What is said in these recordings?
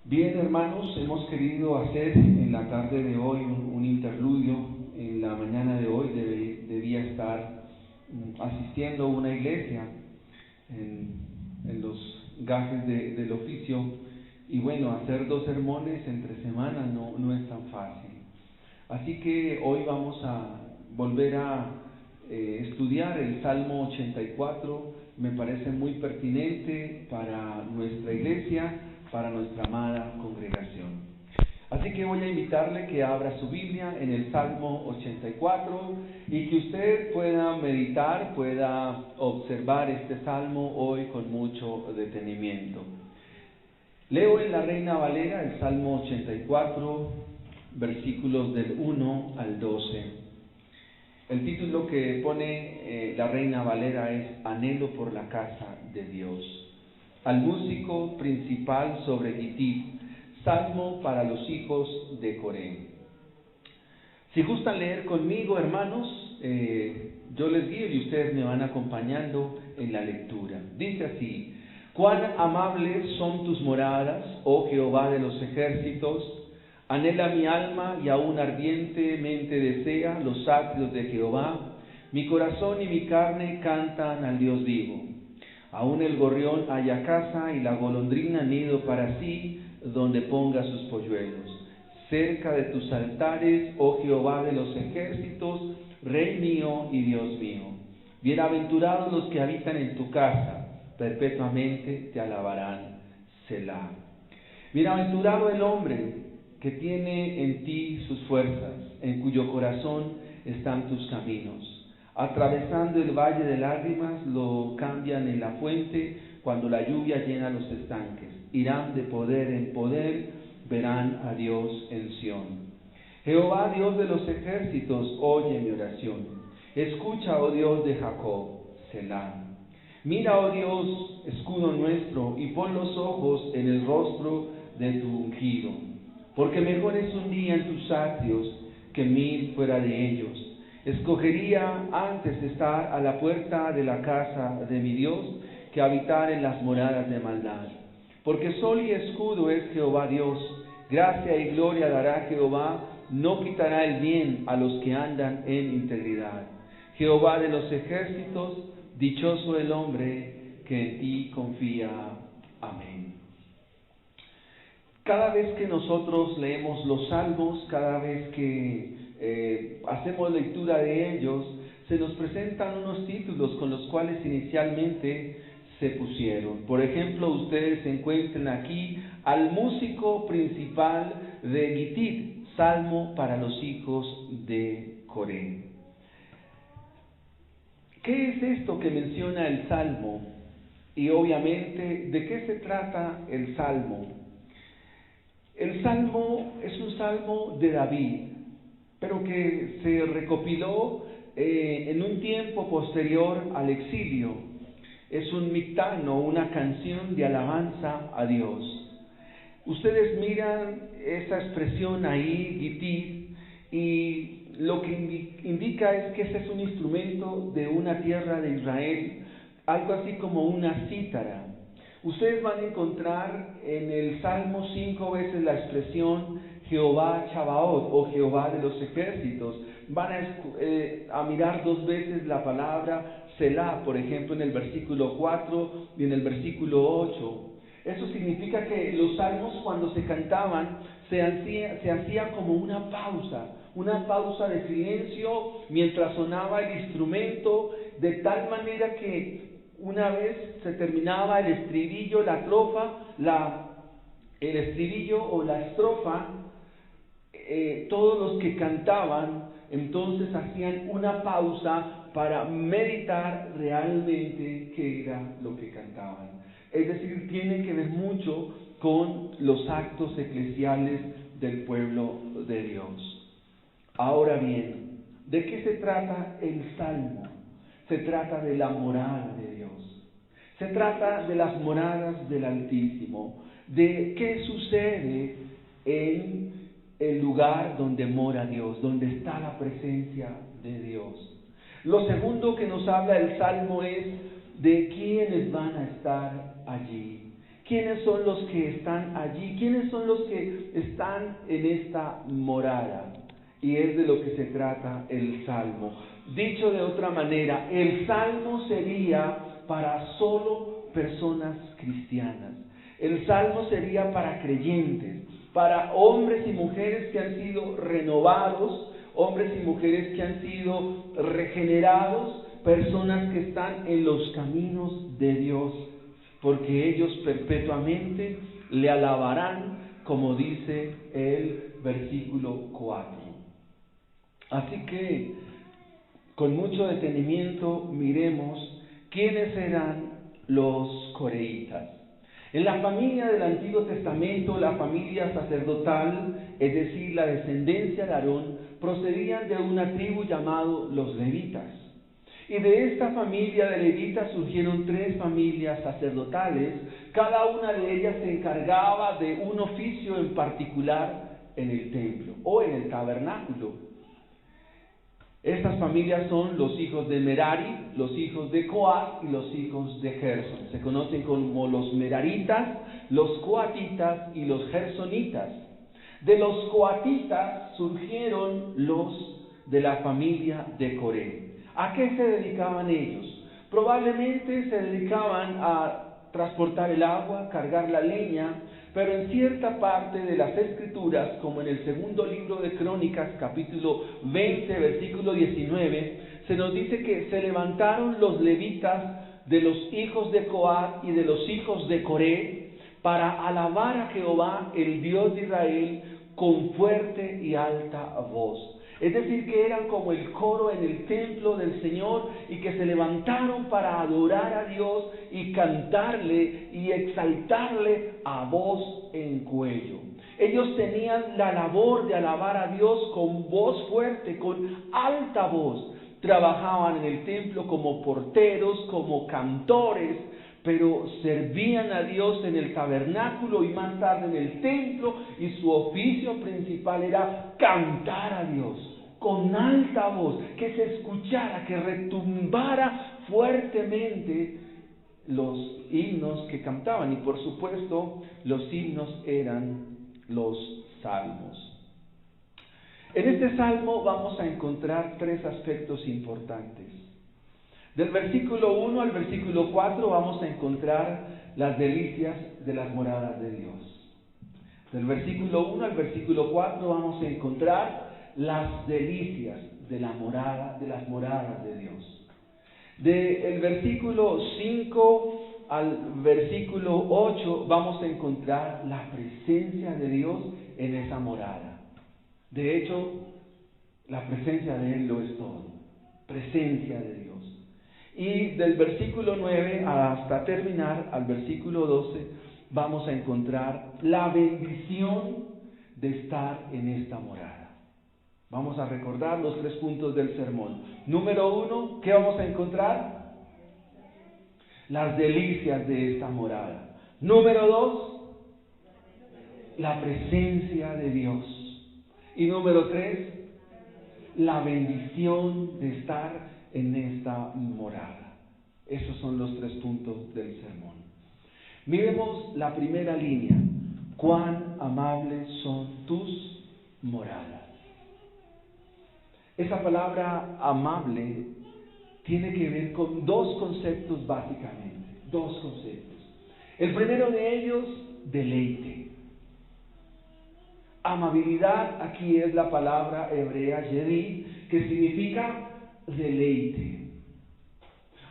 Bien, hermanos, hemos querido hacer en la tarde de hoy un interludio. En la mañana de hoy debía estar asistiendo a una iglesia en los gajes del oficio, y bueno, hacer 2 sermones entre semanas no es tan fácil. Así que hoy vamos a volver a estudiar el Salmo 84. Me parece muy pertinente para nuestra iglesia, para nuestra amada congregación. Así que voy a invitarle que abra su Biblia en el Salmo 84 y que usted pueda meditar, pueda observar este salmo hoy con mucho detenimiento. Leo en la Reina Valera el Salmo 84, versículos del 1 al 12. El título que pone la Reina Valera es Anhelo por la casa de Dios. Al músico principal sobre Gittith, salmo para los hijos de Coré. Si gustan leer conmigo, hermanos, yo les guío y ustedes me van acompañando en la lectura. Dice así: cuán amables son tus moradas, oh Jehová de los ejércitos. Anhela mi alma y aún ardientemente desea los atrios de Jehová. Mi corazón y mi carne cantan al Dios vivo. Aún el gorrión halla casa y la golondrina nido para sí, donde ponga sus polluelos. Cerca de tus altares, oh Jehová de los ejércitos, Rey mío y Dios mío. Bienaventurados los que habitan en tu casa, perpetuamente te alabarán. Selah. Bienaventurado el hombre que tiene en ti sus fuerzas, en cuyo corazón están tus caminos. Atravesando el valle de lágrimas, lo cambian en la fuente, cuando la lluvia llena los estanques. Irán de poder en poder, verán a Dios en Sión. Jehová, Dios de los ejércitos, oye mi oración. Escucha, oh Dios de Jacob. Selah. Mira, oh Dios, escudo nuestro, y pon los ojos en el rostro de tu ungido. Porque mejor es un día en tus atrios que 1000 fuera de ellos. Escogería antes estar a la puerta de la casa de mi Dios que habitar en las moradas de maldad. Porque sol y escudo es Jehová Dios, gracia y gloria dará Jehová, no quitará el bien a los que andan en integridad. Jehová de los ejércitos, dichoso el hombre que en ti confía. Amén. Cada vez que nosotros leemos los salmos, cada vez que hacemos lectura de ellos, se nos presentan unos títulos con los cuales inicialmente se pusieron. Por ejemplo, ustedes encuentran aquí al músico principal de Gittith, salmo para los hijos de Coré. ¿Qué es esto que menciona el salmo? Y obviamente, ¿de qué se trata el salmo? El salmo es un salmo de David, pero que se recopiló en un tiempo posterior al exilio. Es un mictano, una canción de alabanza a Dios. Ustedes miran esa expresión ahí, Gittith, y lo que indica es que ese es un instrumento de una tierra de Israel, algo así como una cítara. Ustedes van a encontrar en el Salmo 5 veces la expresión Jehová Chabaot o Jehová de los ejércitos. Van a mirar 2 veces la palabra Selah, por ejemplo en el versículo 4 y en el versículo 8. Eso significa que los salmos, cuando se cantaban, se hacía como una pausa de silencio mientras sonaba el instrumento, de tal manera que una vez se terminaba el estribillo, el estribillo o la estrofa, todos los que cantaban entonces hacían una pausa para meditar realmente qué era lo que cantaban. Es decir, tiene que ver mucho con los actos eclesiales del pueblo de Dios. Ahora bien, ¿de qué se trata el Salmo? Se trata de la morada de Dios. Se trata de las moradas del Altísimo, de qué sucede en el lugar donde mora Dios, donde está la presencia de Dios. Lo segundo que nos habla el Salmo es de quiénes van a estar allí. ¿Quiénes son los que están allí? ¿Quiénes son los que están en esta morada? Y es de lo que se trata el Salmo. Dicho de otra manera, el Salmo sería para solo personas cristianas. El Salmo sería para creyentes, para hombres y mujeres que han sido renovados, hombres y mujeres que han sido regenerados, personas que están en los caminos de Dios, porque ellos perpetuamente le alabarán, como dice el versículo 4. Así que, con mucho detenimiento, miremos quiénes eran los coreitas. En la familia del Antiguo Testamento, la familia sacerdotal, es decir, la descendencia de Aarón, procedían de una tribu llamado los levitas. Y de esta familia de levitas surgieron 3 familias sacerdotales, cada una de ellas se encargaba de un oficio en particular en el templo o en el tabernáculo. Estas familias son los hijos de Merari, los hijos de Coat y los hijos de Gerson. Se conocen como los meraritas, los coatitas y los gersonitas. De los coatitas surgieron los de la familia de Coré. ¿A qué se dedicaban ellos? Probablemente se dedicaban a transportar el agua, cargar la leña, pero en cierta parte de las Escrituras, como en el segundo libro de Crónicas, capítulo 20, versículo 19, se nos dice que se levantaron los levitas de los hijos de Coat y de los hijos de Coré para alabar a Jehová, el Dios de Israel, con fuerte y alta voz. Es decir, que eran como el coro en el templo del Señor y que se levantaron para adorar a Dios y cantarle y exaltarle a voz en cuello. Ellos tenían la labor de alabar a Dios con voz fuerte, con alta voz. Trabajaban en el templo como porteros, como cantores, pero servían a Dios en el tabernáculo y más tarde en el templo, y su oficio principal era cantar a Dios con alta voz, que se escuchara, que retumbara fuertemente los himnos que cantaban. Y por supuesto, los himnos eran los salmos. En este salmo vamos a encontrar 3 aspectos importantes. Del versículo 1 al versículo 4 vamos a encontrar las delicias de las moradas de Dios. Del versículo 1 al versículo 4 vamos a encontrar las delicias de las moradas de Dios. Del versículo 5 al versículo 8 vamos a encontrar la presencia de Dios en esa morada. De hecho, la presencia de Él lo es todo. Presencia de Dios. Y del versículo 9 hasta terminar al versículo 12 vamos a encontrar la bendición de estar en esta morada. Vamos a recordar los 3 puntos del sermón. Número 1, ¿qué vamos a encontrar? Las delicias de esta morada. Número 2, la presencia de Dios. Y número 3, la bendición de estar en esta morada. Esos son los 3 puntos del sermón. Miremos la primera línea. Cuán amables son tus moradas. Esa palabra amable tiene que ver con 2 conceptos básicamente. 2 conceptos. El primero de ellos, deleite. Amabilidad aquí es la palabra hebrea yedí, que significa deleite.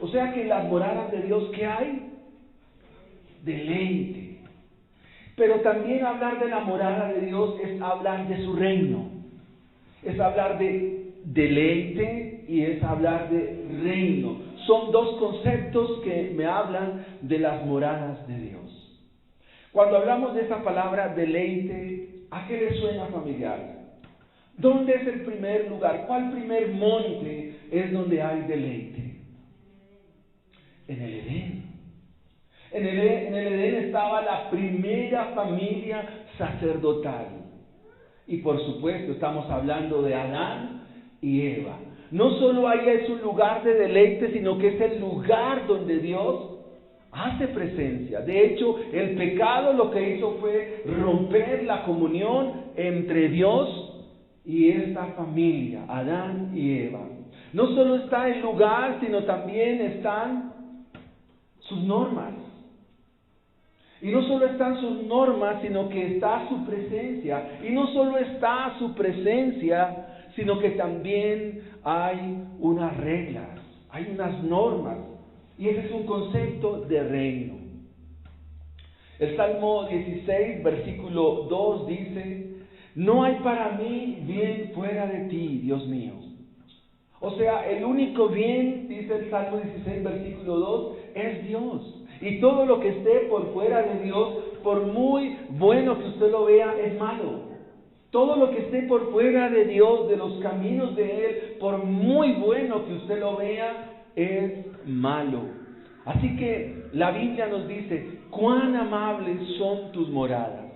O sea que en las moradas de Dios, ¿qué hay? Deleite. Pero también hablar de la morada de Dios es hablar de su reino. Es hablar de deleite y es hablar de reino. Son 2 conceptos que me hablan de las moradas de Dios. Cuando hablamos de esa palabra deleite, ¿a qué le suena familiar? ¿Dónde es el primer lugar? ¿Cuál primer monte es donde hay deleite? En el Edén. En el Edén estaba la primera familia sacerdotal. Y por supuesto estamos hablando de Adán y Eva. No solo ahí es un lugar de deleite, sino que es el lugar donde Dios hace presencia. De hecho, el pecado lo que hizo fue romper la comunión entre Dios y esta familia, Adán y Eva. No solo está el lugar, sino también están sus normas. Y no solo están sus normas, sino que está su presencia. Y no solo está su presencia, sino que también hay unas reglas, hay unas normas. Y ese es un concepto de reino. El Salmo 16, versículo 2 dice: no hay para mí bien fuera de ti, Dios mío. O sea, el único bien, dice el Salmo 16, versículo 2, es Dios. Y todo lo que esté por fuera de Dios, por muy bueno que usted lo vea, es malo. Todo lo que esté por fuera de Dios, de los caminos de Él, por muy bueno que usted lo vea, es malo. Así que la Biblia nos dice: cuán amables son tus moradas.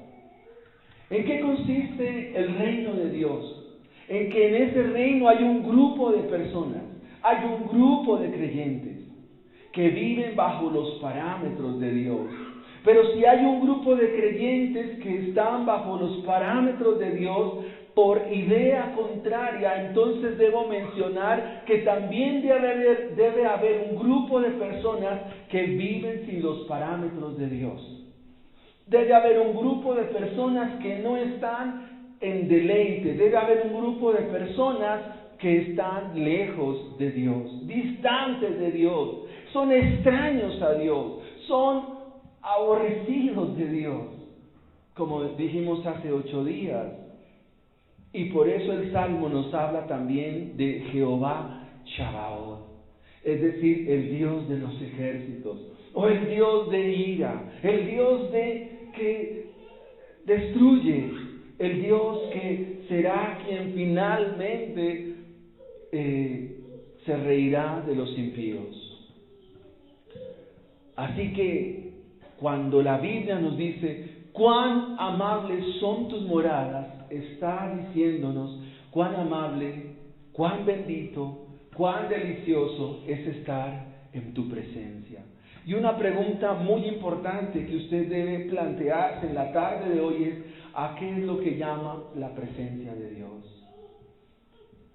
¿En qué consiste el reino de Dios? En que en ese reino hay un grupo de personas, hay un grupo de creyentes que viven bajo los parámetros de Dios. Pero si hay un grupo de creyentes que están bajo los parámetros de Dios, por idea contraria, entonces debo mencionar que también debe haber un grupo de personas que viven sin los parámetros de Dios. Debe haber un grupo de personas que no están en deleite. Debe haber un grupo de personas que están lejos de Dios, distantes de Dios, son extraños a Dios, son aborrecidos de Dios, como dijimos hace 8 días. Y por eso el Salmo nos habla también de Jehová Shabaoth, es decir, el Dios de los ejércitos, o el Dios de ira, el Dios que destruye, el Dios que será quien finalmente se reirá de los impíos. Así que cuando la Biblia nos dice cuán amables son tus moradas, está diciéndonos cuán amable, cuán bendito, cuán delicioso es estar en tu presencia. Y una pregunta muy importante que usted debe plantearse en la tarde de hoy es: ¿a qué es lo que llama la presencia de Dios?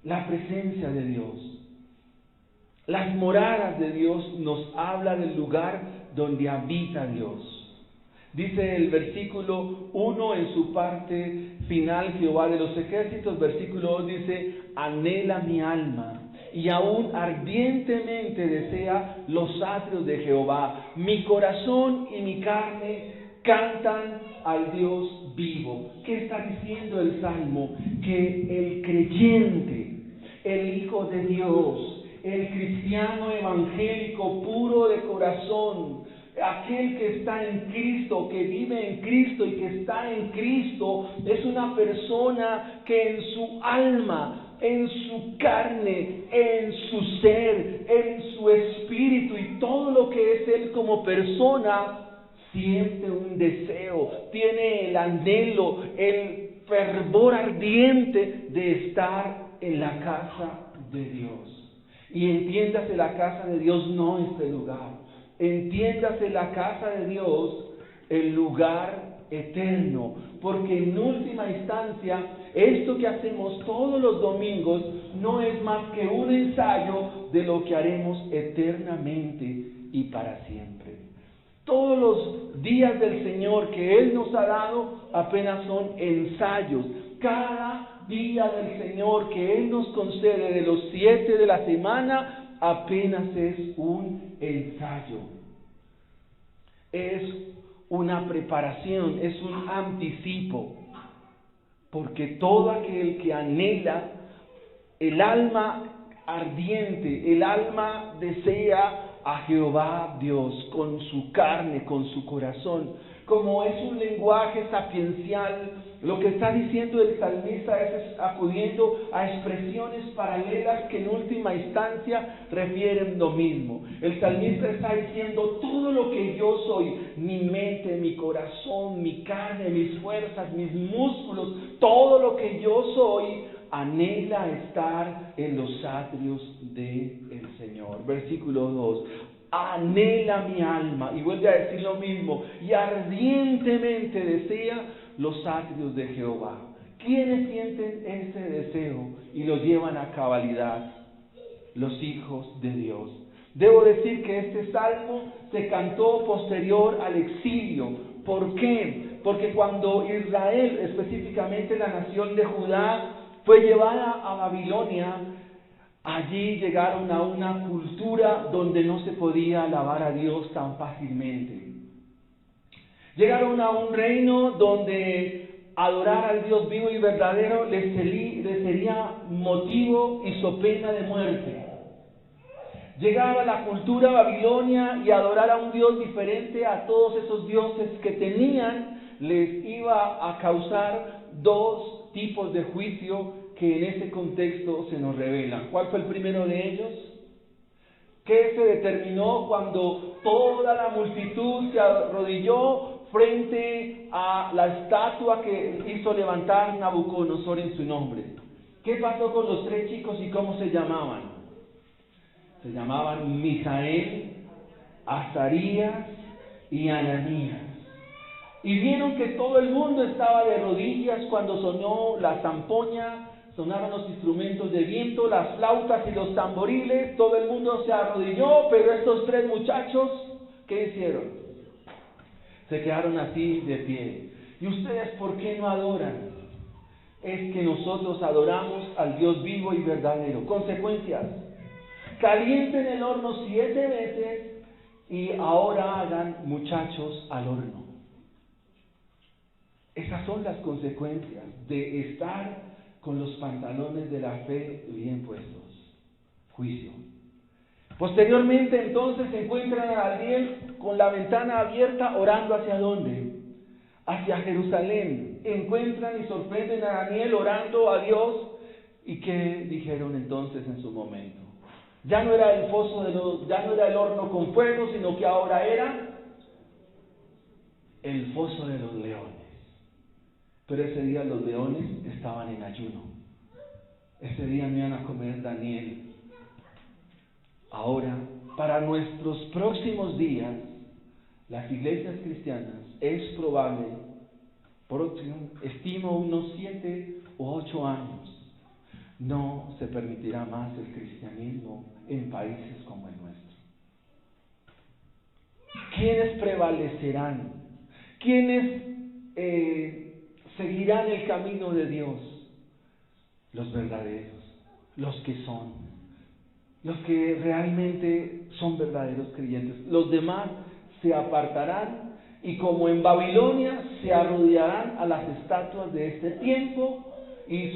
La presencia de Dios. Las moradas de Dios nos habla del lugar donde habita Dios. Dice el versículo 1 en su parte final, Jehová de los ejércitos, versículo 2 dice: anhela mi alma y aún ardientemente desea los atrios de Jehová. Mi corazón y mi carne cantan al Dios vivo. ¿Qué está diciendo el Salmo? Que el creyente, el Hijo de Dios, el cristiano evangélico puro de corazón, aquel que está en Cristo, que vive en Cristo y que está en Cristo, es una persona que en su alma, en su carne, en su ser, en su espíritu y todo lo que es él como persona, siente un deseo, tiene el anhelo, el fervor ardiente de estar en la casa de Dios. Y entiéndase, la casa de Dios no este lugar. Entiéndase la casa de Dios, el lugar eterno. Porque en última instancia, esto que hacemos todos los domingos no es más que un ensayo de lo que haremos eternamente y para siempre. Todos los días del Señor que Él nos ha dado apenas son ensayos. Cada día del Señor que Él nos concede de los 7 de la semana apenas es un ensayo. Es una preparación, es un anticipo. Porque todo aquel que anhela, el alma ardiente, el alma desea a Jehová Dios con su carne, con su corazón. Como es un lenguaje sapiencial, lo que está diciendo el salmista es acudiendo a expresiones paralelas que en última instancia refieren lo mismo. El salmista está diciendo: todo lo que yo soy, mi mente, mi corazón, mi carne, mis fuerzas, mis músculos, todo lo que yo soy, anhela estar en los atrios del Señor. Versículo 2. anhela mi alma, y vuelve a decir lo mismo, y ardientemente desea los atrios de Jehová. ¿Quiénes sienten ese deseo y lo llevan a cabalidad? Los hijos de Dios. Debo decir que este salmo se cantó posterior al exilio. ¿Por qué? Porque cuando Israel, específicamente la nación de Judá, fue llevada a Babilonia, allí llegaron a una cultura donde no se podía alabar a Dios tan fácilmente. Llegaron a un reino donde adorar al Dios vivo y verdadero les sería motivo y so pena de muerte. Llegar a la cultura babilonia y adorar a un Dios diferente a todos esos dioses que tenían, les iba a causar dos tipos de juicio que en ese contexto se nos revelan. ¿Cuál fue el primero de ellos? ¿Qué se determinó cuando toda la multitud se arrodilló frente a la estatua que hizo levantar Nabucodonosor en su nombre? ¿Qué pasó con los tres chicos y cómo se llamaban? Se llamaban Misael, Azarías y Ananías. Y vieron que todo el mundo estaba de rodillas cuando sonó la zampoña, sonaron los instrumentos de viento, las flautas y los tamboriles, todo el mundo se arrodilló, pero estos tres muchachos, ¿qué hicieron? Se quedaron así de pie. ¿Y ustedes por qué no adoran? Es que nosotros adoramos al Dios vivo y verdadero. Consecuencias: calienten el horno 7 veces y ahora hagan muchachos al horno. Esas son las consecuencias de estar con los pantalones de la fe bien puestos. Juicio. Posteriormente entonces se encuentran a Daniel con la ventana abierta orando ¿hacia dónde? Hacia Jerusalén. Encuentran y sorprenden a Daniel orando a Dios. ¿Y qué dijeron entonces en su momento? Ya no era ya no era el horno con fuego, sino que ahora era el foso de los leones. Pero ese día los leones estaban en ayuno. Ese día no iban a comer Daniel. Ahora, para nuestros próximos días, las iglesias cristianas es probable, estimo unos 7 u 8 años, no se permitirá más el cristianismo en países como el nuestro. ¿Quiénes prevalecerán? ¿Quiénes seguirán el camino de Dios? Los verdaderos, los que realmente son verdaderos creyentes. Los demás se apartarán y como en Babilonia se arrodillarán a las estatuas de este tiempo y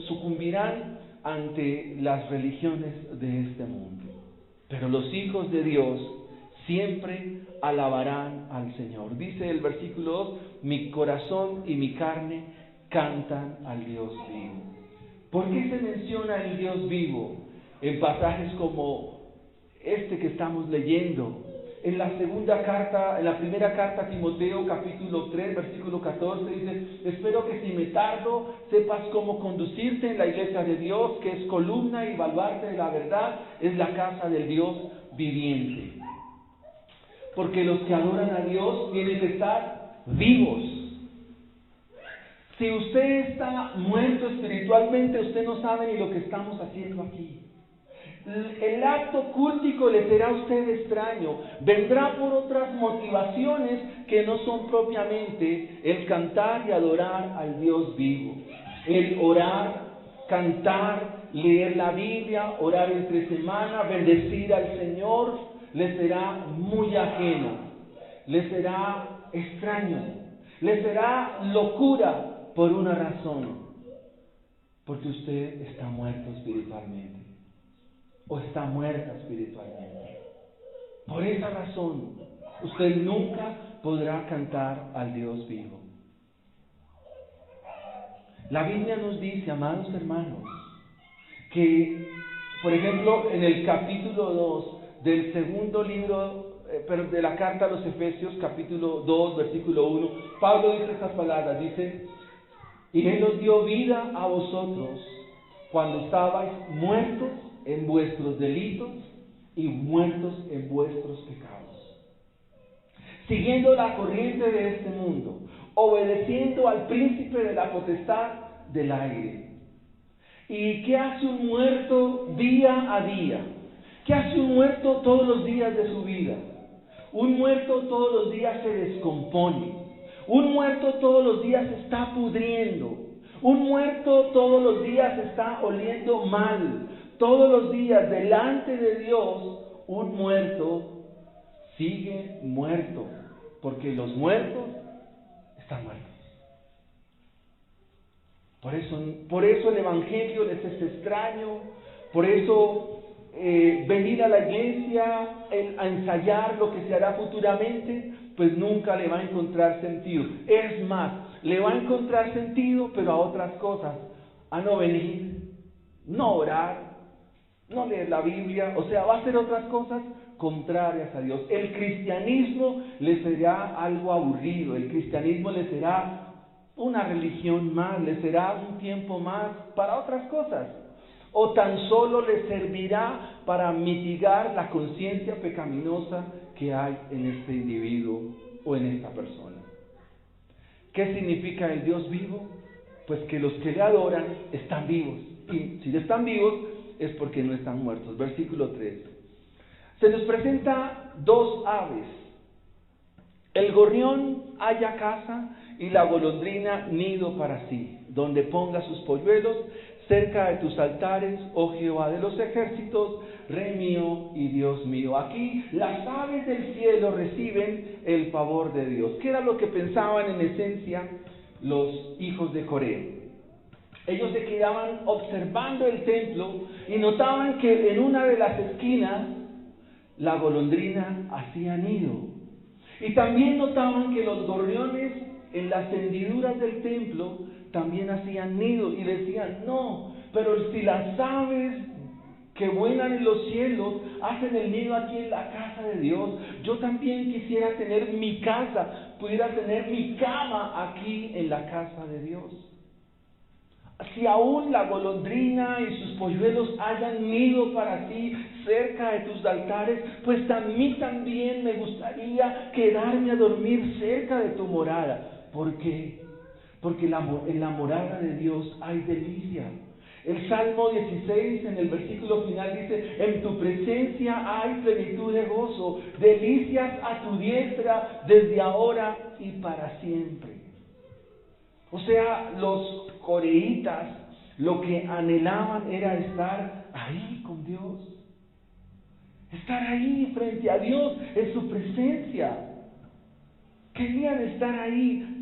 sucumbirán ante las religiones de este mundo. Pero los hijos de Dios siempre alabarán al Señor. Dice el versículo 2, mi corazón y mi carne cantan al Dios vivo. ¿Por qué se menciona el Dios vivo en pasajes como este que estamos leyendo? En la primera carta a Timoteo, capítulo 3, versículo 14, dice, espero que si me tardo, sepas cómo conducirte en la iglesia de Dios, que es columna y baluarte de la verdad, es la casa del Dios viviente. Porque los que adoran a Dios tienen que estar vivos. Si usted está muerto espiritualmente, usted no sabe ni lo que estamos haciendo aquí. El acto cúltico le será a usted extraño. Vendrá por otras motivaciones que no son propiamente el cantar y adorar al Dios vivo. El orar, cantar, leer la Biblia, orar entre semana, bendecir al Señor, le será muy ajeno, le será extraño, le será locura por una razón, porque usted está muerto espiritualmente. O está muerta espiritualmente. Por esa razón, usted nunca podrá cantar al Dios vivo. La Biblia nos dice, amados hermanos, que, por ejemplo, en el capítulo 2 del segundo libro, de la carta a los Efesios, capítulo 2, versículo 1, Pablo dice estas palabras, dice, y Él os dio vida a vosotros cuando estabais muertos en vuestros delitos y muertos en vuestros pecados, siguiendo la corriente de este mundo, obedeciendo al príncipe de la potestad del aire. ¿Y qué hace un muerto día a día? ¿Qué hace un muerto todos los días de su vida? Un muerto todos los días se descompone. Un muerto todos los días se está pudriendo. Un muerto todos los días está oliendo mal. Todos los días delante de Dios, un muerto sigue muerto, porque los muertos están muertos. Por eso el Evangelio les es extraño, por eso venir a la iglesia a ensayar lo que se hará futuramente, pues nunca le va a encontrar sentido. Es más, le va a encontrar sentido, pero a otras cosas, a no venir, no orar, no leer la Biblia, o sea, va a hacer otras cosas contrarias a Dios. El cristianismo le será algo aburrido, el cristianismo le será una religión más, le será un tiempo más para otras cosas, o tan solo le servirá para mitigar la conciencia pecaminosa que hay en este individuo o en esta persona. ¿Qué significa el Dios vivo? Pues que los que le adoran están vivos, y si están vivos es porque no están muertos. Versículo 3. Se nos presenta dos aves. El gorrión halla casa y la golondrina nido para sí, donde ponga sus polluelos, cerca de tus altares, oh Jehová de los ejércitos, Rey mío y Dios mío. Aquí las aves del cielo reciben el favor de Dios. ¿Qué era lo que pensaban en esencia los hijos de Coré? Ellos se quedaban observando el templo y notaban que en una de las esquinas la golondrina hacía nido. Y también notaban que los gorriones en las hendiduras del templo también hacían nido. Y decían, no, pero si las aves que vuelan en los cielos hacen el nido aquí en la casa de Dios, yo también quisiera tener mi casa, pudiera tener mi cama aquí en la casa de Dios. Si aún la golondrina y sus polluelos hayan nido para ti cerca de tus altares, pues a mí también me gustaría quedarme a dormir cerca de tu morada. ¿Por qué? Porque en la morada de Dios hay delicia. El Salmo 16 en el versículo final dice, en tu presencia hay plenitud de gozo, delicias a tu diestra desde ahora y para siempre. O sea, los coreítas lo que anhelaban era estar ahí con Dios. Estar ahí frente a Dios en su presencia. Querían estar ahí.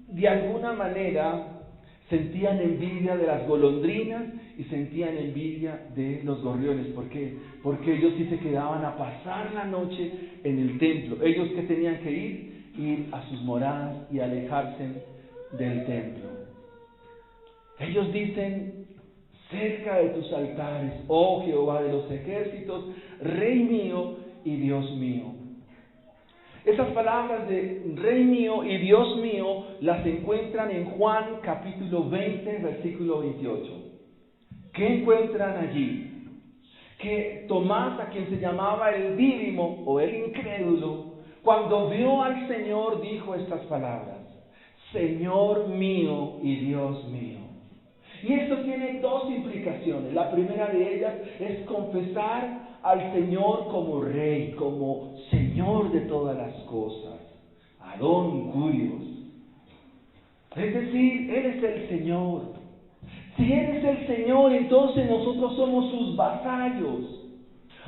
De alguna manera sentían envidia de las golondrinas y sentían envidia de los gorriones. ¿Por qué? Porque ellos sí se quedaban a pasar la noche en el templo. Ellos que tenían que ir a sus moradas y alejarse del templo. Ellos dicen, cerca de tus altares, oh Jehová de los ejércitos, Rey mío y Dios mío. Esas palabras de Rey mío y Dios mío las encuentran en Juan capítulo 20, versículo 28. ¿Qué encuentran allí? Que Tomás, a quien se llamaba el Dídimo o el incrédulo, cuando vio al Señor dijo estas palabras, Señor mío y Dios mío. Y esto tiene dos implicaciones. La primera de ellas es confesar al Señor como Rey, como Señor de todas las cosas, Adón Curios. Es decir, Él es el Señor. Si Él es el Señor, entonces nosotros somos sus vasallos.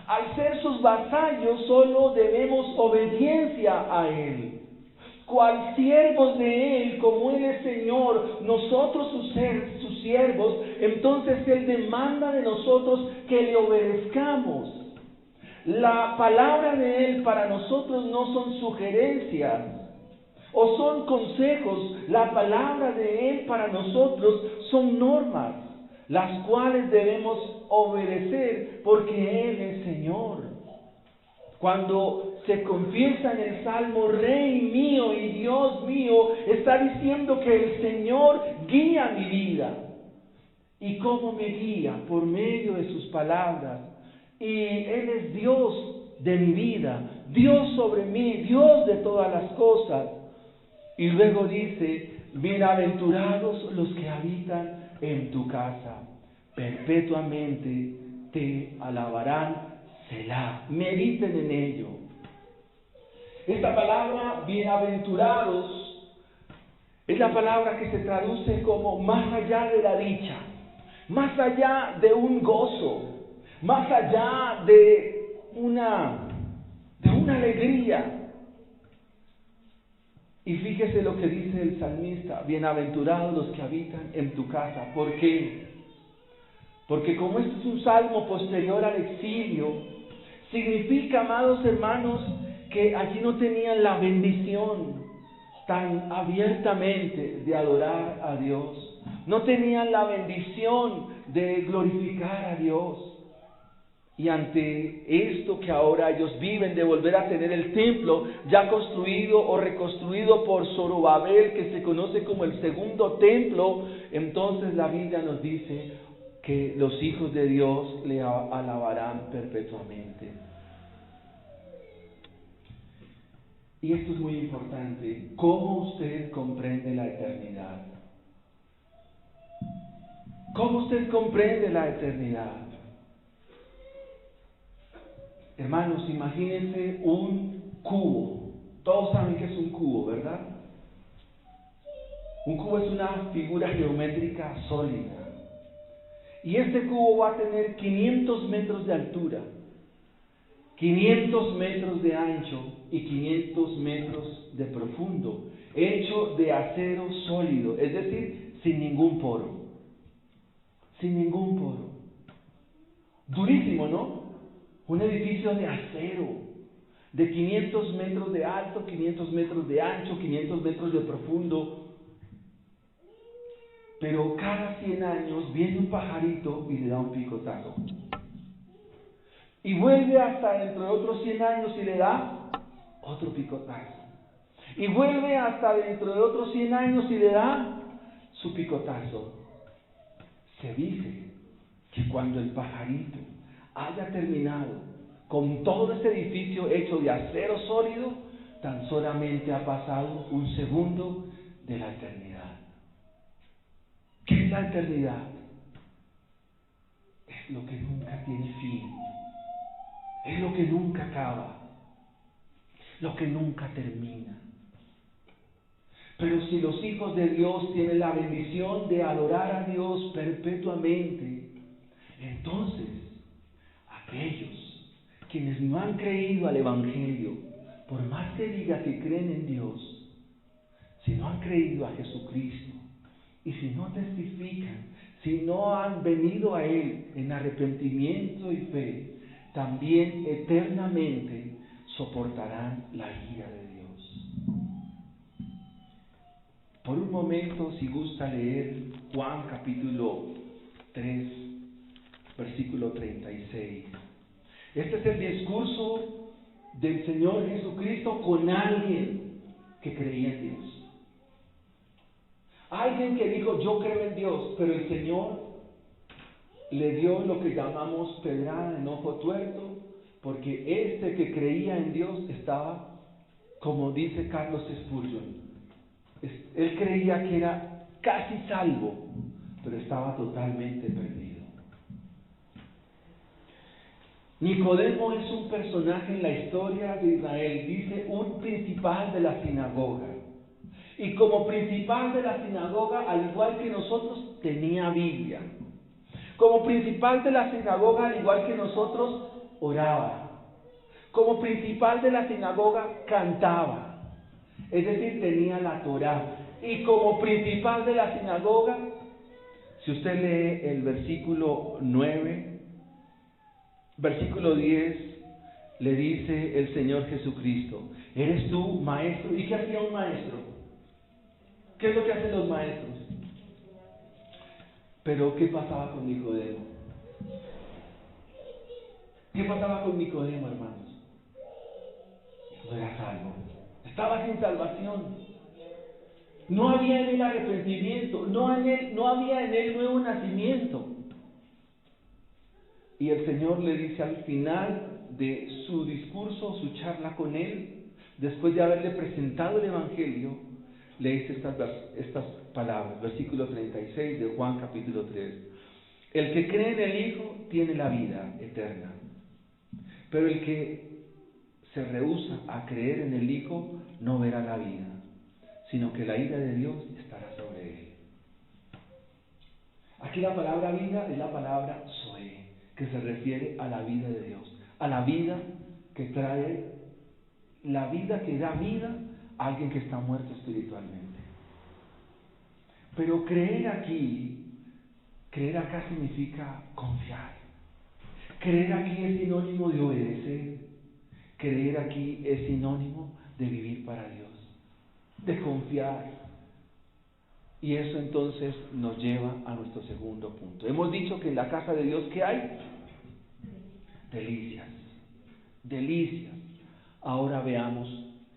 Al ser sus vasallos, solo debemos obediencia a Él. Cual siervos de Él, como Él es Señor, nosotros sus siervos, entonces Él demanda de nosotros que le obedezcamos. La palabra de Él para nosotros no son sugerencias o son consejos. La palabra de Él para nosotros son normas, las cuales debemos obedecer porque Él es Señor. Cuando se confiesa en el Salmo, Rey mío y Dios mío, está diciendo que el Señor guía mi vida. ¿Y cómo me guía? Por medio de sus palabras y Él es Dios de mi vida, Dios sobre mí, Dios de todas las cosas. Y luego dice, bienaventurados los que habitan en tu casa, perpetuamente te alabarán, Selah. Mediten en ello. Esta palabra, bienaventurados, es la palabra que se traduce como más allá de la dicha, más allá de un gozo, más allá de una alegría. Y fíjese lo que dice el salmista, bienaventurados los que habitan en tu casa. ¿Por qué? Porque como este es un salmo posterior al exilio, significa, amados hermanos, que allí no tenían la bendición tan abiertamente de adorar a Dios. No tenían la bendición de glorificar a Dios. Y ante esto que ahora ellos viven, de volver a tener el templo ya construido o reconstruido por Zorobabel, que se conoce como el segundo templo, entonces la Biblia nos dice que los hijos de Dios le alabarán perpetuamente. Y esto es muy importante. ¿Cómo usted comprende la eternidad? ¿Cómo usted comprende la eternidad? Hermanos, imagínense un cubo. Todos saben que es un cubo, ¿verdad? Un cubo es una figura geométrica sólida. Y este cubo va a tener 500 metros de altura, 500 metros de ancho y 500 metros de profundo, hecho de acero sólido, es decir, sin ningún poro. Sin ningún poro. Durísimo, ¿no? Un edificio de acero, de 500 metros de alto, 500 metros de ancho, 500 metros de profundo. Pero cada 100 años viene un pajarito y le da un picotazo. Y vuelve hasta dentro de otros 100 años y le da otro picotazo. Y vuelve hasta dentro de otros 100 años y le da su picotazo. Se dice que cuando el pajarito haya terminado con todo este edificio hecho de acero sólido, tan solamente ha pasado un segundo de la eternidad. ¿Qué es la eternidad? Es lo que nunca tiene fin, es lo que nunca acaba, lo que nunca termina. Pero si los hijos de Dios tienen la bendición de adorar a Dios perpetuamente, entonces aquellos quienes no han creído al Evangelio, por más que diga que creen en Dios, si no han creído a Jesucristo, y si no testifican, si no han venido a Él en arrepentimiento y fe, también eternamente soportarán la ira de Dios. Por un momento, si gusta leer Juan capítulo 3, versículo 36. Este es el discurso del Señor Jesucristo con alguien que creía en Dios. Alguien que dijo, yo creo en Dios, pero el Señor le dio lo que llamamos pedrada en ojo tuerto, porque este que creía en Dios estaba, como dice Carlos Spurgeon, él creía que era casi salvo, pero estaba totalmente perdido. Nicodemo es un personaje en la historia de Israel, dice un principal de la sinagoga. Y como principal de la sinagoga, al igual que nosotros, tenía Biblia. Como principal de la sinagoga, al igual que nosotros, oraba. Como principal de la sinagoga, cantaba. Es decir, tenía la Torá. Y como principal de la sinagoga, si usted lee el versículo 9, versículo 10, le dice el Señor Jesucristo, ¿eres tú maestro? ¿Y qué hacía un maestro? ¿Qué es lo que hacen los maestros? Pero ¿qué pasaba con Nicodemo? ¿Qué pasaba con Nicodemo, hermanos? No era salvo. Estaba sin salvación. No había en él arrepentimiento. No había en él nuevo nacimiento. Y el Señor le dice al final de su discurso, su charla con él, después de haberle presentado el Evangelio, le dice estas palabras, versículo 36 de Juan capítulo 3. El que cree en el Hijo tiene la vida eterna, pero el que se rehúsa a creer en el Hijo no verá la vida, sino que la ira de Dios estará sobre él. Aquí la palabra vida es la palabra zoe, que se refiere a la vida de Dios, a la vida que trae, la vida que da vida a alguien que está muerto espiritualmente. Pero creer acá significa confiar. Creer aquí es sinónimo de obedecer. Creer aquí es sinónimo de vivir para Dios, de confiar. Y eso entonces nos lleva a nuestro segundo punto. Hemos dicho que en la casa de Dios, ¿qué hay? Delicias. Delicias. Ahora veamos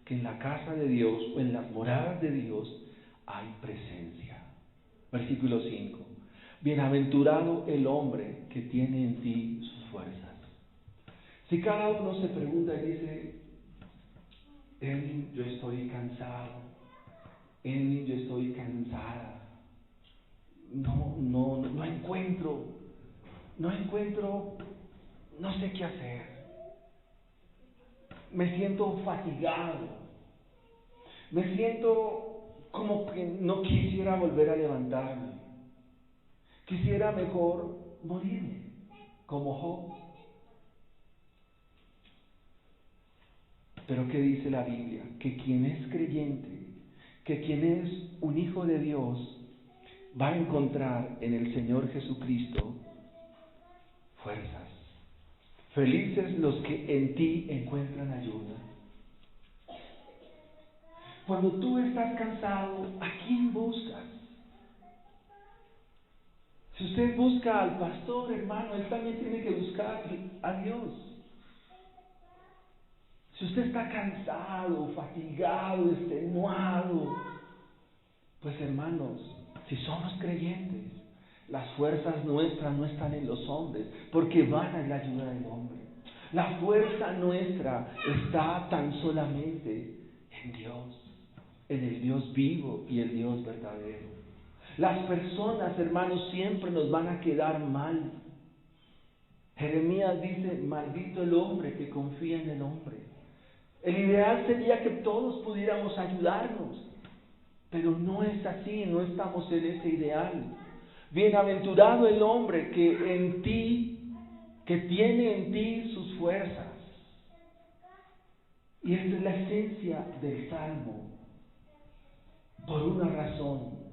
que en la casa de Dios o en las moradas de Dios hay presencia. Versículo 5. Bienaventurado el hombre que tiene en ti sus fuerzas. Si cada uno se pregunta y dice, Edwin, yo estoy cansado, Edwin, yo estoy cansada, no encuentro, no sé qué hacer, me siento fatigado, me siento como que no quisiera volver a levantarme, quisiera mejor morirme, como Job. Pero ¿qué dice la Biblia? Que quien es creyente, que quien es un hijo de Dios, va a encontrar en el Señor Jesucristo fuerzas. Felices los que en ti encuentran ayuda. Cuando tú estás cansado, ¿a quién buscas? Si usted busca al pastor, hermano, él también tiene que buscar a Dios. Si usted está cansado, fatigado, extenuado, pues hermanos, si somos creyentes, las fuerzas nuestras no están en los hombres, porque van a la ayuda del hombre. La fuerza nuestra está tan solamente en Dios, en el Dios vivo y el Dios verdadero. Las personas, hermanos, siempre nos van a quedar mal. Jeremías dice, maldito el hombre que confía en el hombre. El ideal sería que todos pudiéramos ayudarnos, pero no es así, no estamos en ese ideal. Bienaventurado el hombre que tiene en ti sus fuerzas. Y esta es la esencia del Salmo, por una razón.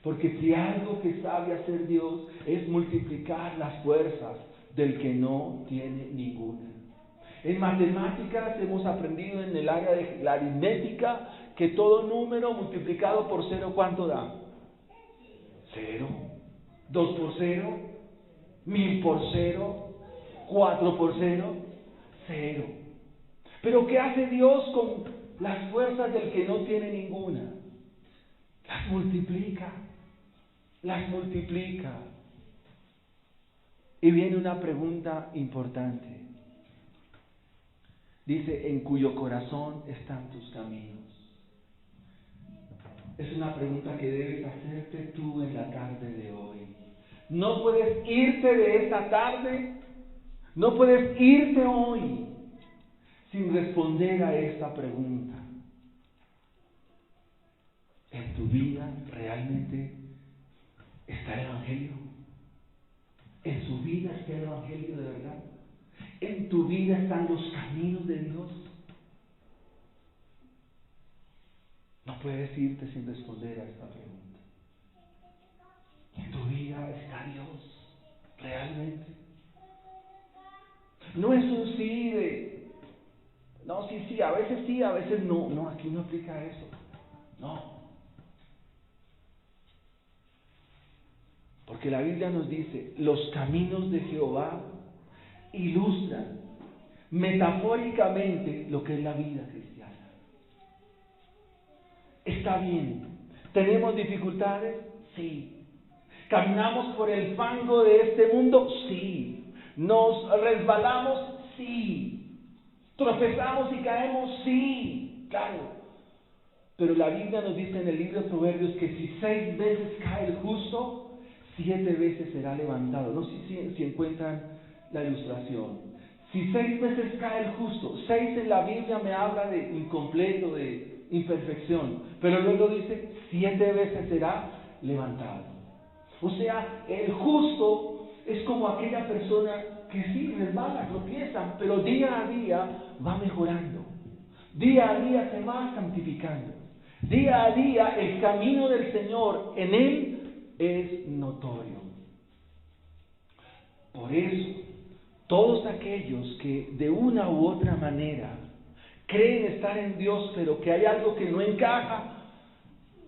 Porque si algo que sabe hacer Dios es multiplicar las fuerzas del que no tiene ninguna. En matemáticas hemos aprendido en el área de la aritmética que todo número multiplicado por 0, ¿cuánto da? 0. 2 por 0, 1000 por 0, 4 por 0, 0. Pero ¿qué hace Dios con las fuerzas del que no tiene ninguna? Las multiplica. Las multiplica. Y viene una pregunta importante. Dice, en cuyo corazón están tus caminos. Es una pregunta que debes hacerte tú en la tarde de hoy. No puedes irte de esta tarde, no puedes irte hoy sin responder a esta pregunta. ¿En tu vida realmente está el Evangelio? ¿En su vida está el Evangelio de verdad? ¿En tu vida están los caminos de Dios? No puedes irte sin responder a esta pregunta. ¿En tu vida está Dios realmente? No es un sí de, no, sí, a veces no. No, aquí no aplica eso. No. Porque la Biblia nos dice, los caminos de Jehová ilustran metafóricamente lo que es la vida cristiana. Está bien. ¿Tenemos dificultades? Sí. ¿Caminamos por el fango de este mundo? Sí. ¿Nos resbalamos? Sí. ¿Tropezamos y caemos? Sí, claro. Pero la Biblia nos dice en el libro de Proverbios que si 6 veces cae el justo, 7 veces será levantado. No sé si encuentran la ilustración. Si 6 veces cae el justo, 6 en la Biblia me habla de incompleto, de imperfección, pero luego dice 7 veces será levantado. O sea, el justo es como aquella persona que sí resbala, tropieza, pero día a día va mejorando. Día a día se va santificando. Día a día el camino del Señor en él es notorio. Por eso, todos aquellos que de una u otra manera creen estar en Dios, pero que hay algo que no encaja,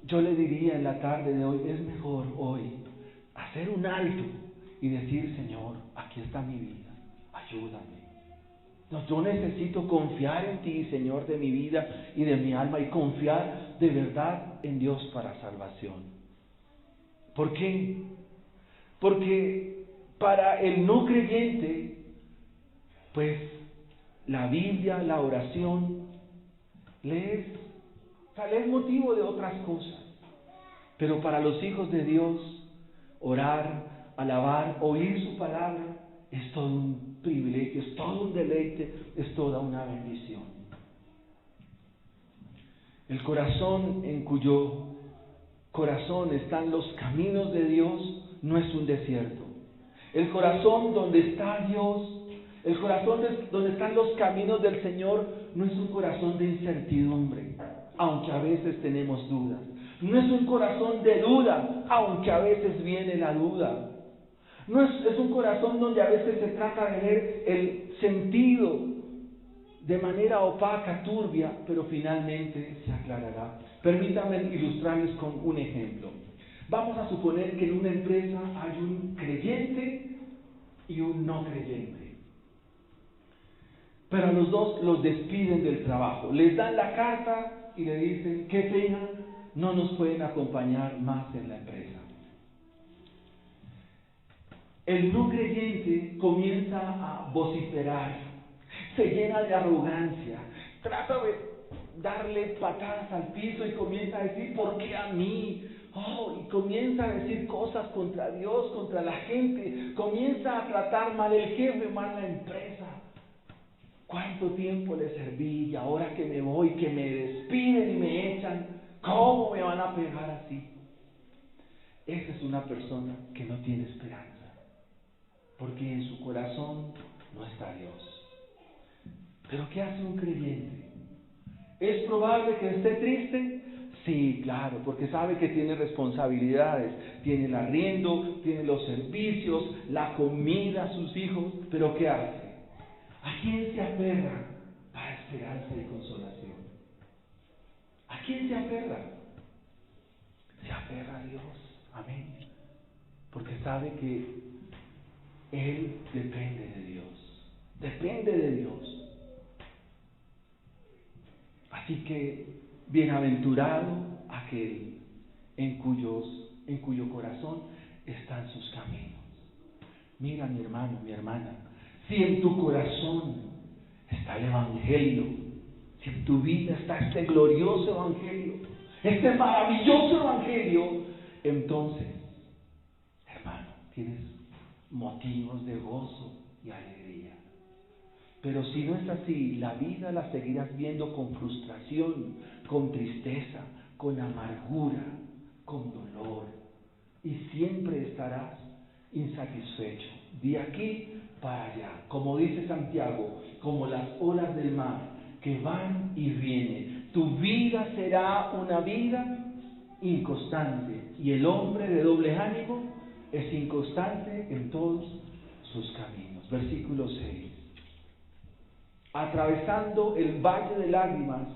yo le diría en la tarde de hoy, es mejor hoy hacer un alto y decir: Señor, aquí está mi vida, ayúdame. No, yo necesito confiar en ti, Señor, de mi vida y de mi alma, y confiar de verdad en Dios para salvación. ¿Por qué? Porque para el no creyente, pues la Biblia, la oración, le es motivo de otras cosas. Pero para los hijos de Dios, orar, alabar, oír su palabra, es todo un privilegio, es todo un deleite, es toda una bendición. El corazón en cuyo corazón están los caminos de Dios no es un desierto. El corazón donde está Dios, el corazón donde están los caminos del Señor, no es un corazón de incertidumbre, aunque a veces tenemos dudas. No es un corazón de duda, aunque a veces viene la duda. No es un corazón donde a veces se trata de ver el sentido de manera opaca, turbia, pero finalmente se aclarará. Permítanme ilustrarles con un ejemplo. Vamos a suponer que en una empresa hay un creyente y un no creyente. Pero a los dos los despiden del trabajo. Les dan la carta y le dicen: qué pena, no nos pueden acompañar más en la empresa. El no creyente comienza a vociferar, se llena de arrogancia, trata de darle patadas al piso y comienza a decir: ¿por qué a mí? Y comienza a decir cosas contra Dios, contra la gente, comienza a tratar mal el jefe, mal la empresa. ¿Cuánto tiempo le serví y ahora que me voy, que me despiden y me echan, cómo me van a pegar así? Esa es una persona que no tiene esperanza, porque en su corazón no está Dios. ¿Pero qué hace un creyente? ¿Es probable que esté triste? Sí, claro, porque sabe que tiene responsabilidades, tiene el arriendo, tiene los servicios, la comida a sus hijos, pero ¿qué hace? ¿A quién se aferra para esperanza y consolación? ¿A quién se aferra? Se aferra a Dios, amén, porque sabe que Él depende de Dios. Así que bienaventurado aquel en cuyo corazón están sus caminos. Mira, mi hermano, mi hermana, si en tu corazón está el Evangelio, si en tu vida está este glorioso Evangelio, este maravilloso Evangelio, entonces, hermano, tienes motivos de gozo y alegría. Pero si no es así, la vida la seguirás viendo con frustración, con tristeza, con amargura, con dolor, y siempre estarás insatisfecho, de aquí para allá, como dice Santiago, como las olas del mar que van y vienen. Tu vida será una vida inconstante, y el hombre de doble ánimo es inconstante en todos sus caminos. Versículo 6. Atravesando el valle de lágrimas,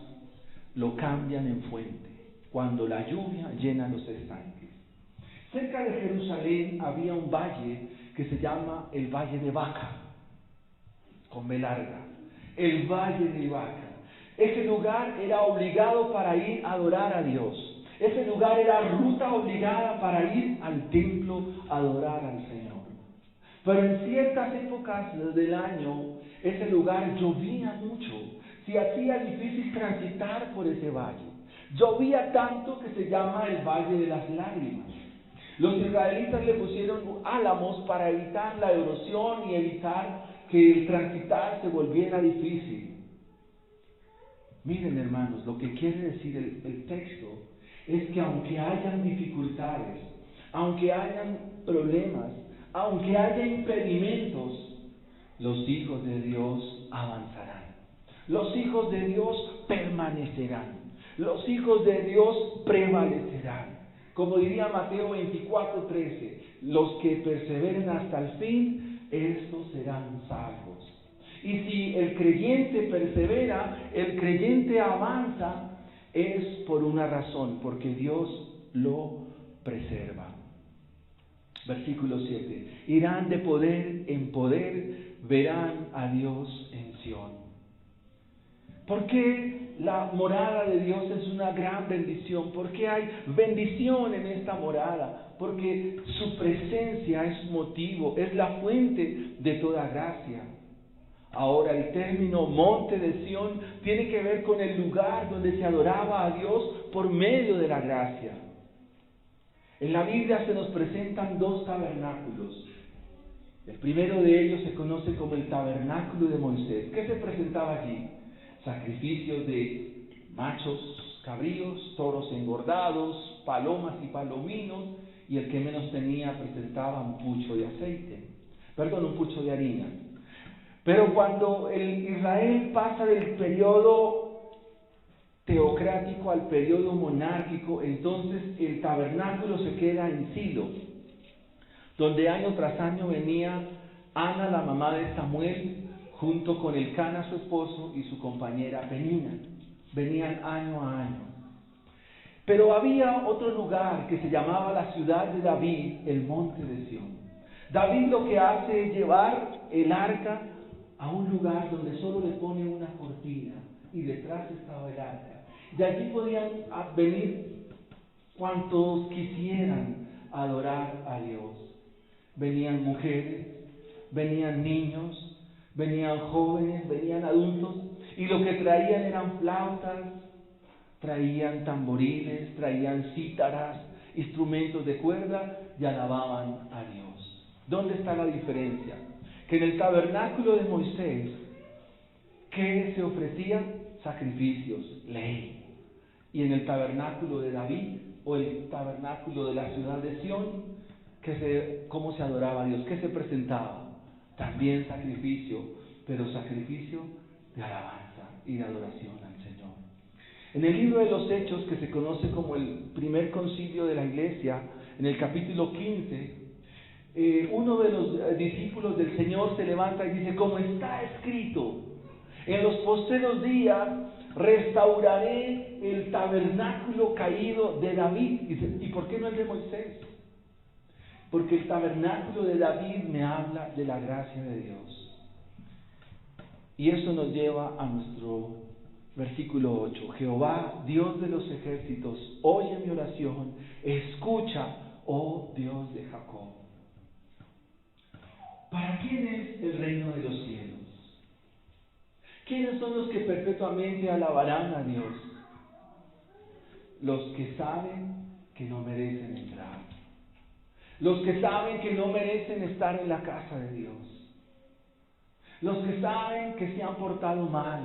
lo cambian en fuente, cuando la lluvia llena los estanques. Cerca de Jerusalén había un valle que se llama el Valle de Baca, con B larga, el Valle de Baca. Ese lugar era obligado para ir a adorar a Dios. Ese lugar era ruta obligada para ir al templo a adorar al Señor. Pero en ciertas épocas del año, ese lugar llovía mucho. Se hacía difícil transitar por ese valle. Llovía tanto que se llama el Valle de las Lágrimas. Los israelitas le pusieron álamos para evitar la erosión y evitar que el transitar se volviera difícil. Miren, hermanos, lo que quiere decir el texto es que aunque hayan dificultades, aunque hayan problemas, aunque haya impedimentos, los hijos de Dios avanzarán. Los hijos de Dios permanecerán. Los hijos de Dios prevalecerán. Como diría Mateo 24:13, los que perseveren hasta el fin, estos serán salvos. Y si el creyente persevera, el creyente avanza, es por una razón, porque Dios lo preserva. Versículo 7. Irán de poder en poder, verán a Dios en Sión. ¿Por qué la morada de Dios es una gran bendición? ¿Por qué hay bendición en esta morada? Porque su presencia es motivo, es la fuente de toda gracia. Ahora, el término monte de Sión tiene que ver con el lugar donde se adoraba a Dios por medio de la gracia. En la Biblia se nos presentan dos tabernáculos. El primero de ellos se conoce como el tabernáculo de Moisés. ¿Qué se presentaba allí? Sacrificios de machos, cabríos, toros engordados, palomas y palominos, y el que menos tenía presentaba un pucho de harina. Pero cuando el Israel pasa del periodo teocrático al periodo monárquico, entonces el tabernáculo se queda en Silo, donde año tras año venía Ana, la mamá de Samuel, junto con Elcana, su esposo, y su compañera Penina. Venían año a año. Pero había otro lugar que se llamaba la ciudad de David, el monte de Sión. David lo que hace es llevar el arca a un lugar donde solo le pone una cortina y detrás estaba el arca. De allí podían venir cuantos quisieran adorar a Dios. Venían mujeres, venían niños, venían jóvenes, venían adultos, y lo que traían eran flautas, traían tamboriles, traían cítaras, instrumentos de cuerda, y alababan a Dios. ¿Dónde está la diferencia? Que en el tabernáculo de Moisés, ¿qué se ofrecía? Sacrificios, ley. Y en el tabernáculo de David, o el tabernáculo de la ciudad de Sión, ¿cómo se adoraba a Dios? ¿Qué se presentaba? También sacrificio, pero sacrificio de alabanza y de adoración al Señor. En el libro de los Hechos, que se conoce como el primer concilio de la iglesia, en el capítulo 15, uno de los discípulos del Señor se levanta y dice: como está escrito, en los postreros días restauraré el tabernáculo caído de David. ¿Y por qué no el de Moisés? Porque el tabernáculo de David me habla de la gracia de Dios. Y eso nos lleva a nuestro versículo 8. Jehová, Dios de los ejércitos, oye mi oración, escucha, oh Dios de Jacob. ¿Para quién es el reino de los cielos? ¿Quiénes son los que perpetuamente alabarán a Dios? Los que saben que no merecen entrar. Los que saben que no merecen estar en la casa de Dios. Los que saben que se han portado mal.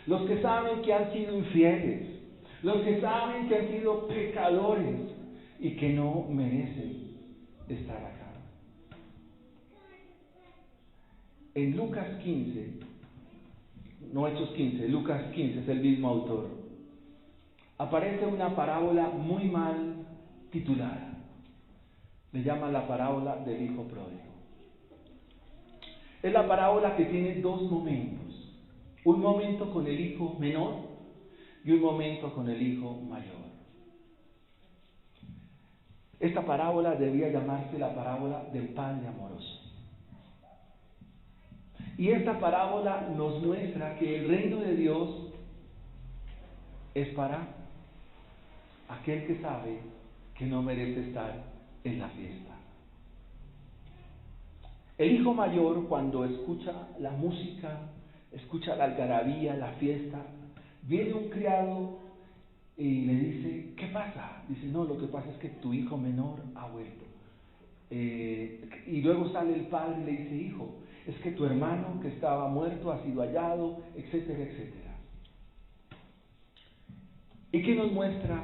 Los que saben que han sido infieles. Los que saben que han sido pecadores y que no merecen estar acá. En Lucas 15, no Hechos 15, Lucas 15 es el mismo autor, aparece una parábola muy mal titulada. Le llama la parábola del hijo pródigo. Es la parábola que tiene dos momentos. Un momento con el hijo menor y un momento con el hijo mayor. Esta parábola debía llamarse la parábola del padre amoroso. Y esta parábola nos muestra que el reino de Dios es para aquel que sabe que no merece estar en la fiesta. El hijo mayor, cuando escucha la música, escucha la algarabía, la fiesta, viene un criado y le dice, ¿qué pasa? Dice, no, lo que pasa es que tu hijo menor ha vuelto. Y luego sale el padre y le dice, hijo, es que tu hermano que estaba muerto ha sido hallado, etcétera, etcétera. ¿Y qué nos muestra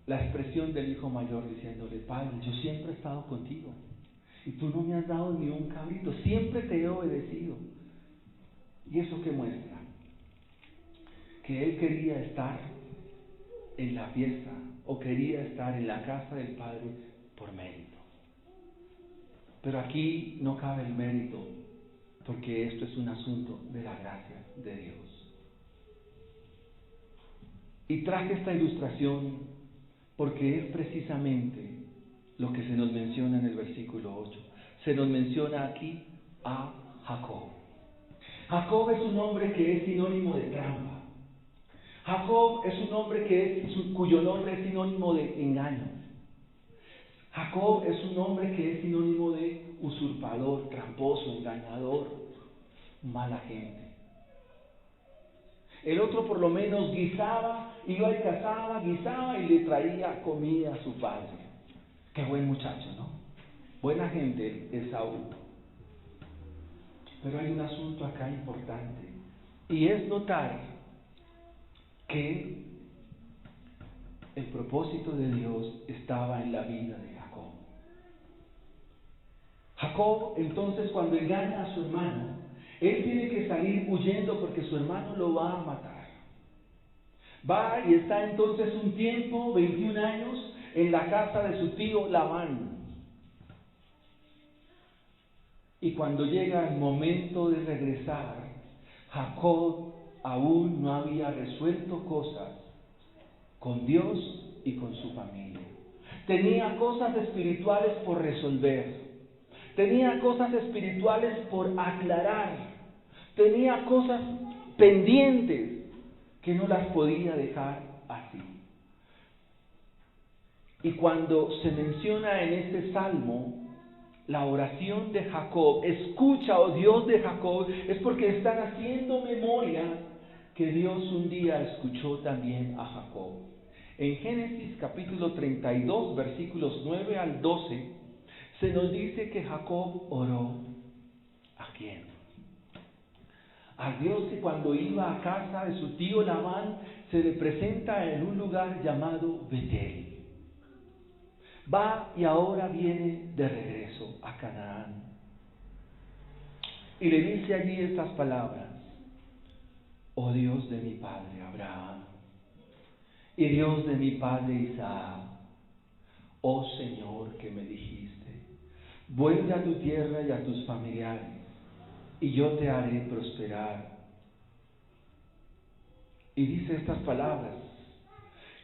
la expresión del hijo mayor diciéndole, padre, yo siempre he estado contigo y tú no me has dado ni un cabrito, siempre te he obedecido? ¿Y eso qué muestra? Que él quería estar en la fiesta o quería estar en la casa del Padre por mérito. Pero aquí no cabe el mérito, porque esto es un asunto de la gracia de Dios. Y traje esta ilustración porque es precisamente lo que se nos menciona en el versículo 8. Se nos menciona aquí a Jacob. Jacob es un hombre que es sinónimo de trampa. Jacob es un hombre cuyo nombre es sinónimo de engaño. Jacob es un hombre que es sinónimo de usurpador, tramposo, engañador, mala gente. El otro por lo menos guisaba, iba y cazaba, guisaba y le traía comida a su padre. Qué buen muchacho, ¿no? Buena gente es Saúl. Pero hay un asunto acá importante, y es notar que el propósito de Dios estaba en la vida de Jacob. Jacob, entonces, cuando engaña a su hermano, él tiene que salir huyendo porque su hermano lo va a matar. Va y está entonces un tiempo, 21 años, en la casa de su tío Labán. Y cuando llega el momento de regresar, Jacob aún no había resuelto cosas con Dios y con su familia. Tenía cosas espirituales por resolver. Tenía cosas espirituales por aclarar. Tenía cosas pendientes que no las podía dejar así. Y cuando se menciona en este salmo la oración de Jacob, escucha, oh Dios de Jacob, es porque están haciendo memoria que Dios un día escuchó también a Jacob. En Génesis capítulo 32, versículos 9 al 12, se nos dice que Jacob oró. ¿A quién? Al Dios que cuando iba a casa de su tío Labán se le presenta en un lugar llamado Betel. Va y ahora viene de regreso a Canaán. Y le dice allí estas palabras: oh Dios de mi padre Abraham y Dios de mi padre Isaac, oh Señor que me dijiste, vuelve a tu tierra y a tus familiares, y yo te haré prosperar. Y dice estas palabras,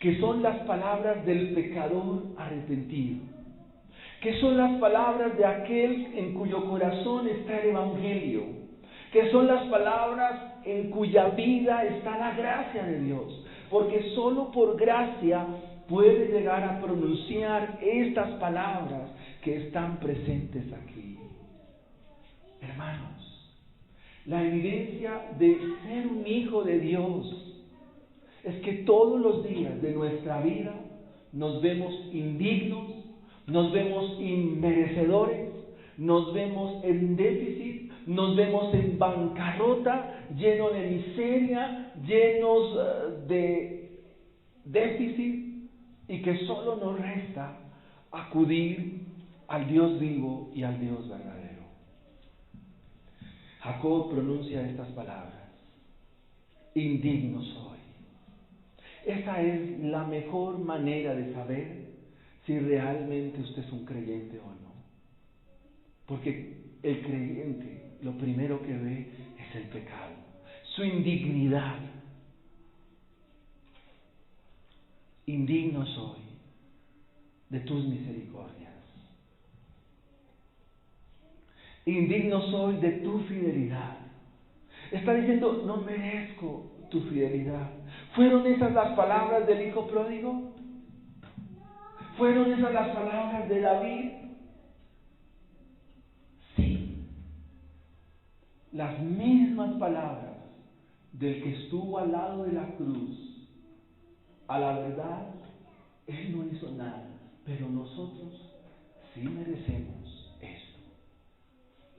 que son las palabras del pecador arrepentido, que son las palabras de aquel en cuyo corazón está el Evangelio, que son las palabras en cuya vida está la gracia de Dios, porque solo por gracia puede llegar a pronunciar estas palabras que están presentes aquí. Hermanos, la evidencia de ser un hijo de Dios es que todos los días de nuestra vida nos vemos indignos, nos vemos inmerecedores, nos vemos en déficit, nos vemos en bancarrota, llenos de miseria, llenos de déficit, y que solo nos resta acudir al Dios vivo y al Dios verdadero. Jacob pronuncia estas palabras: indigno soy. Esa es la mejor manera de saber si realmente usted es un creyente o no. Porque el creyente lo primero que ve es el pecado, su indignidad. Indigno soy de tus misericordias. Indigno soy de tu fidelidad. Está diciendo, no merezco tu fidelidad. ¿Fueron esas las palabras del hijo pródigo? ¿Fueron esas las palabras de David? Sí. las mismas palabras del que estuvo al lado de la cruz. A la verdad, Él no hizo nada, pero nosotros sí merecemos esto.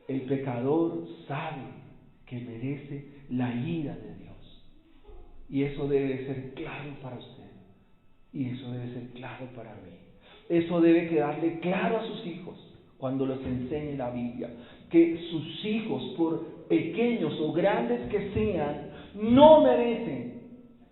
El pecador sabe que merece la ira de Dios. Y eso debe ser claro para usted. Y eso debe ser claro para mí. Eso debe quedarle claro a sus hijos cuando los enseñe la Biblia. Que sus hijos, por pequeños o grandes que sean, no merecen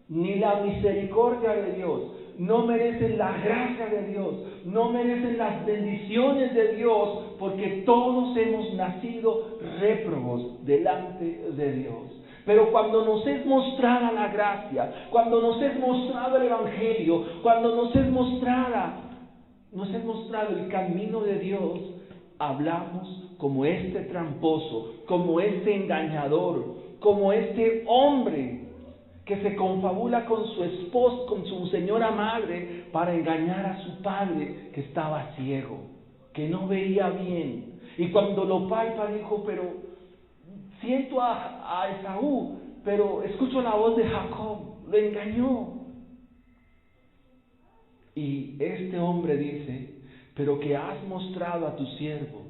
ni la misericordia de Dios, no merecen la gracia de Dios, no merecen las bendiciones de Dios, porque todos hemos nacido réprobos delante de Dios. Pero cuando nos es mostrada la gracia, cuando nos es mostrado el Evangelio, cuando nos es mostrado el camino de Dios, hablamos como este tramposo, como este engañador, como este hombre que se confabula con su esposa, con su señora madre, para engañar a su padre que estaba ciego, que no veía bien. Y cuando lo palpa dijo, pero siento a Esaú, pero escucho la voz de Jacob, lo engañó. Y este hombre dice, pero que has mostrado a tu siervo,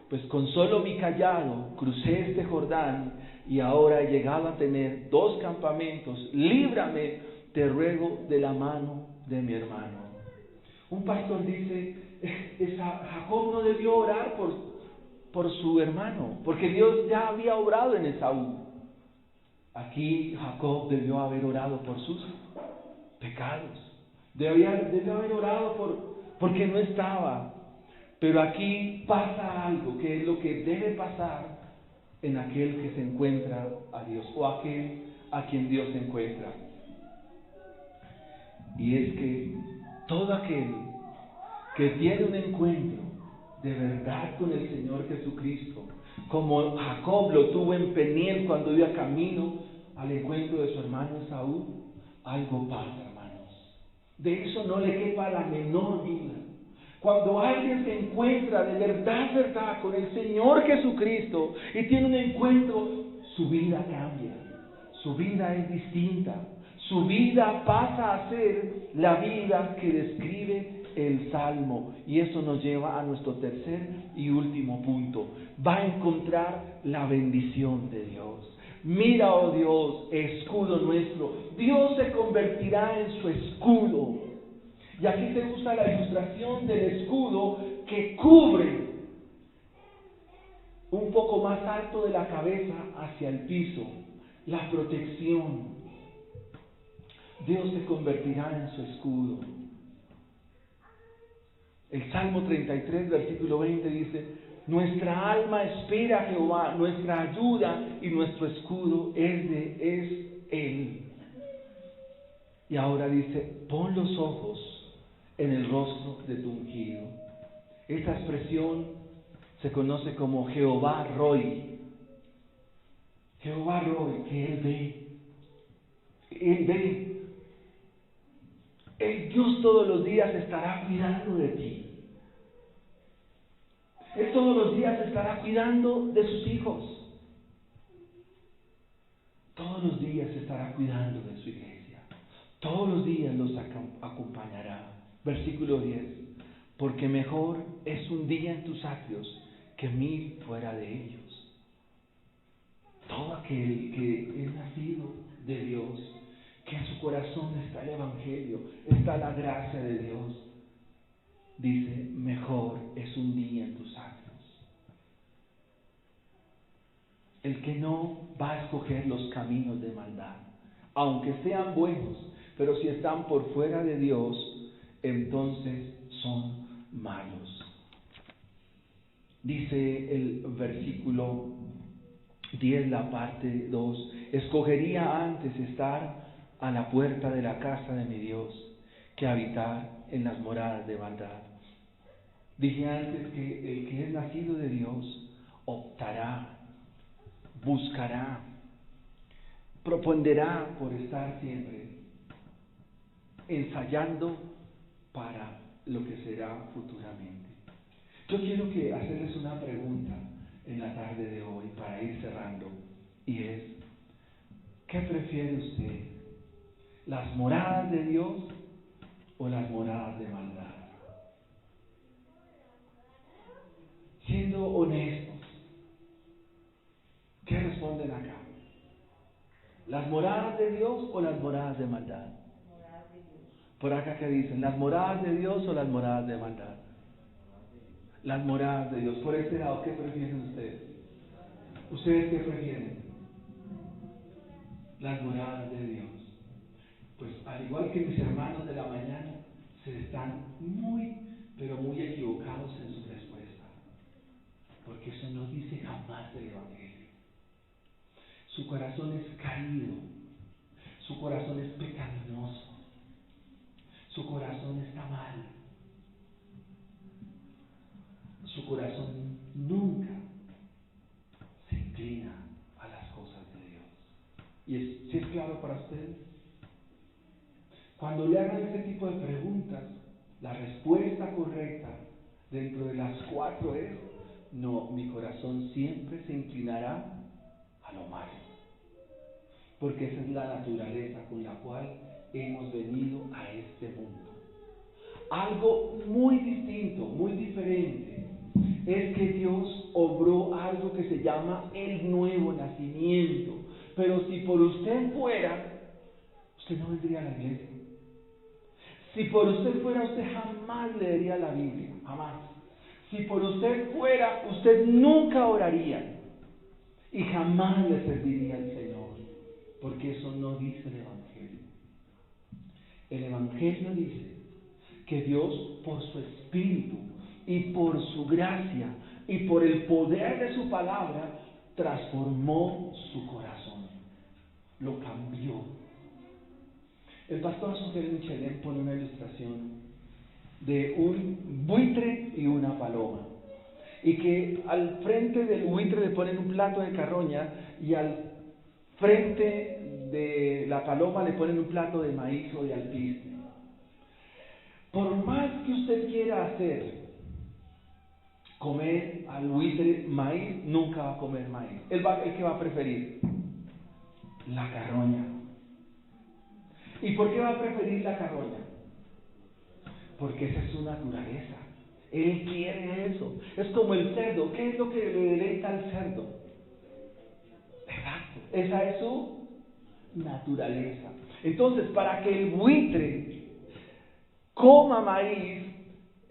pues con solo mi cayado crucé este Jordán y ahora he llegado a tener 2 campamentos, líbrame, te ruego, de la mano de mi hermano. Un pastor dice, Jacob no debió orar por su hermano, porque Dios ya había obrado en Esaú. Aquí Jacob debió haber orado por sus pecados, debió haber orado porque no estaba. Pero aquí pasa algo, que es lo que debe pasar en aquel que se encuentra a Dios, o aquel a quien Dios se encuentra. Y es que todo aquel que tiene un encuentro de verdad con el Señor Jesucristo, como Jacob lo tuvo en Peniel cuando iba camino al encuentro de su hermano Esaú, algo pasa, hermanos. De eso no le quepa la menor duda. Cuando alguien se encuentra de verdad con el Señor Jesucristo y tiene un encuentro, su vida cambia, su vida es distinta, su vida pasa a ser la vida que describe el Salmo. Y eso nos lleva a nuestro tercer y último punto. Va a encontrar la bendición de Dios. Mira, oh Dios, escudo nuestro. Dios se convertirá en su escudo. Y aquí se usa la ilustración del escudo que cubre un poco más alto de la cabeza hacia el piso, la protección. Dios se convertirá en su escudo. El Salmo 33, versículo 20 dice, nuestra alma espera a Jehová, nuestra ayuda y nuestro escudo es Él. Y ahora dice, pon los ojos en el rostro de tu ungido. Esta expresión se conoce como Jehová Roi. Jehová Roi, que Él ve. Él ve. El Dios todos los días estará cuidando de ti. Él todos los días estará cuidando de sus hijos. Todos los días estará cuidando de su iglesia. Todos los días los acompañará. Versículo 10. Porque mejor es un día en tus atrios que 1000 fuera de ellos. Todo aquel que es nacido de Dios, que en su corazón está el Evangelio, está la gracia de Dios, dice, mejor es un día en tus atrios. El que no va a escoger los caminos de maldad, aunque sean buenos, pero si están por fuera de Dios, entonces son malos. Dice el versículo 10, la parte 2, escogería antes estar a la puerta de la casa de mi Dios que habitar en las moradas de maldad. Dije antes que el que es nacido de Dios optará, buscará, propondrá por estar siempre ensayando para lo que será futuramente. Yo quiero hacerles una pregunta. en la tarde de hoy para ir cerrando, y es: ¿qué prefiere usted? ¿Las moradas de Dios o las moradas de maldad? Siendo honestos, ¿qué responden acá? ¿Las moradas de Dios o las moradas de maldad? Por acá, ¿qué dicen? ¿Las moradas de Dios o las moradas de maldad? Las moradas de Dios. Por este lado, ¿qué prefieren ustedes? ¿Ustedes qué prefieren? Las moradas de Dios. Pues al igual que mis hermanos de la mañana, se están pero muy equivocados en su respuesta. Porque eso no dice jamás del Evangelio. Su corazón es caído. Su corazón es pecaminoso. Su corazón está mal. Su corazón nunca se inclina a las cosas de Dios. ¿Y si es claro para ustedes? Cuando le hagan ese tipo de preguntas, la respuesta correcta dentro de las 4 es: no, mi corazón siempre se inclinará a lo malo. Porque esa es la naturaleza con la cual hemos venido a este mundo. Algo muy distinto, muy diferente, es que Dios obró algo que se llama el nuevo nacimiento. Pero si por usted fuera, usted no vendría a la iglesia. Si por usted fuera, usted jamás leería la Biblia, jamás. Si por usted fuera, usted nunca oraría y jamás le serviría al Señor, porque eso no dice el Evangelio. El Evangelio dice que Dios, por su Espíritu y por su gracia y por el poder de su palabra, transformó su corazón, lo cambió. El pastor Sofía Michelén pone una ilustración de un buitre y una paloma, y que al frente del buitre le ponen un plato de carroña y al frente de la paloma le ponen un plato de maíz o de alpiste. Por más que usted quiera hacer comer al buitre maíz, nunca va a comer maíz. ¿El que va a preferir? La carroña. ¿Y por qué va a preferir la carroña? Porque esa es su naturaleza. Él quiere eso. Es como el cerdo. ¿Qué es lo que le deleita al cerdo? Exacto. Esa es su naturaleza. Entonces, para que el buitre coma maíz,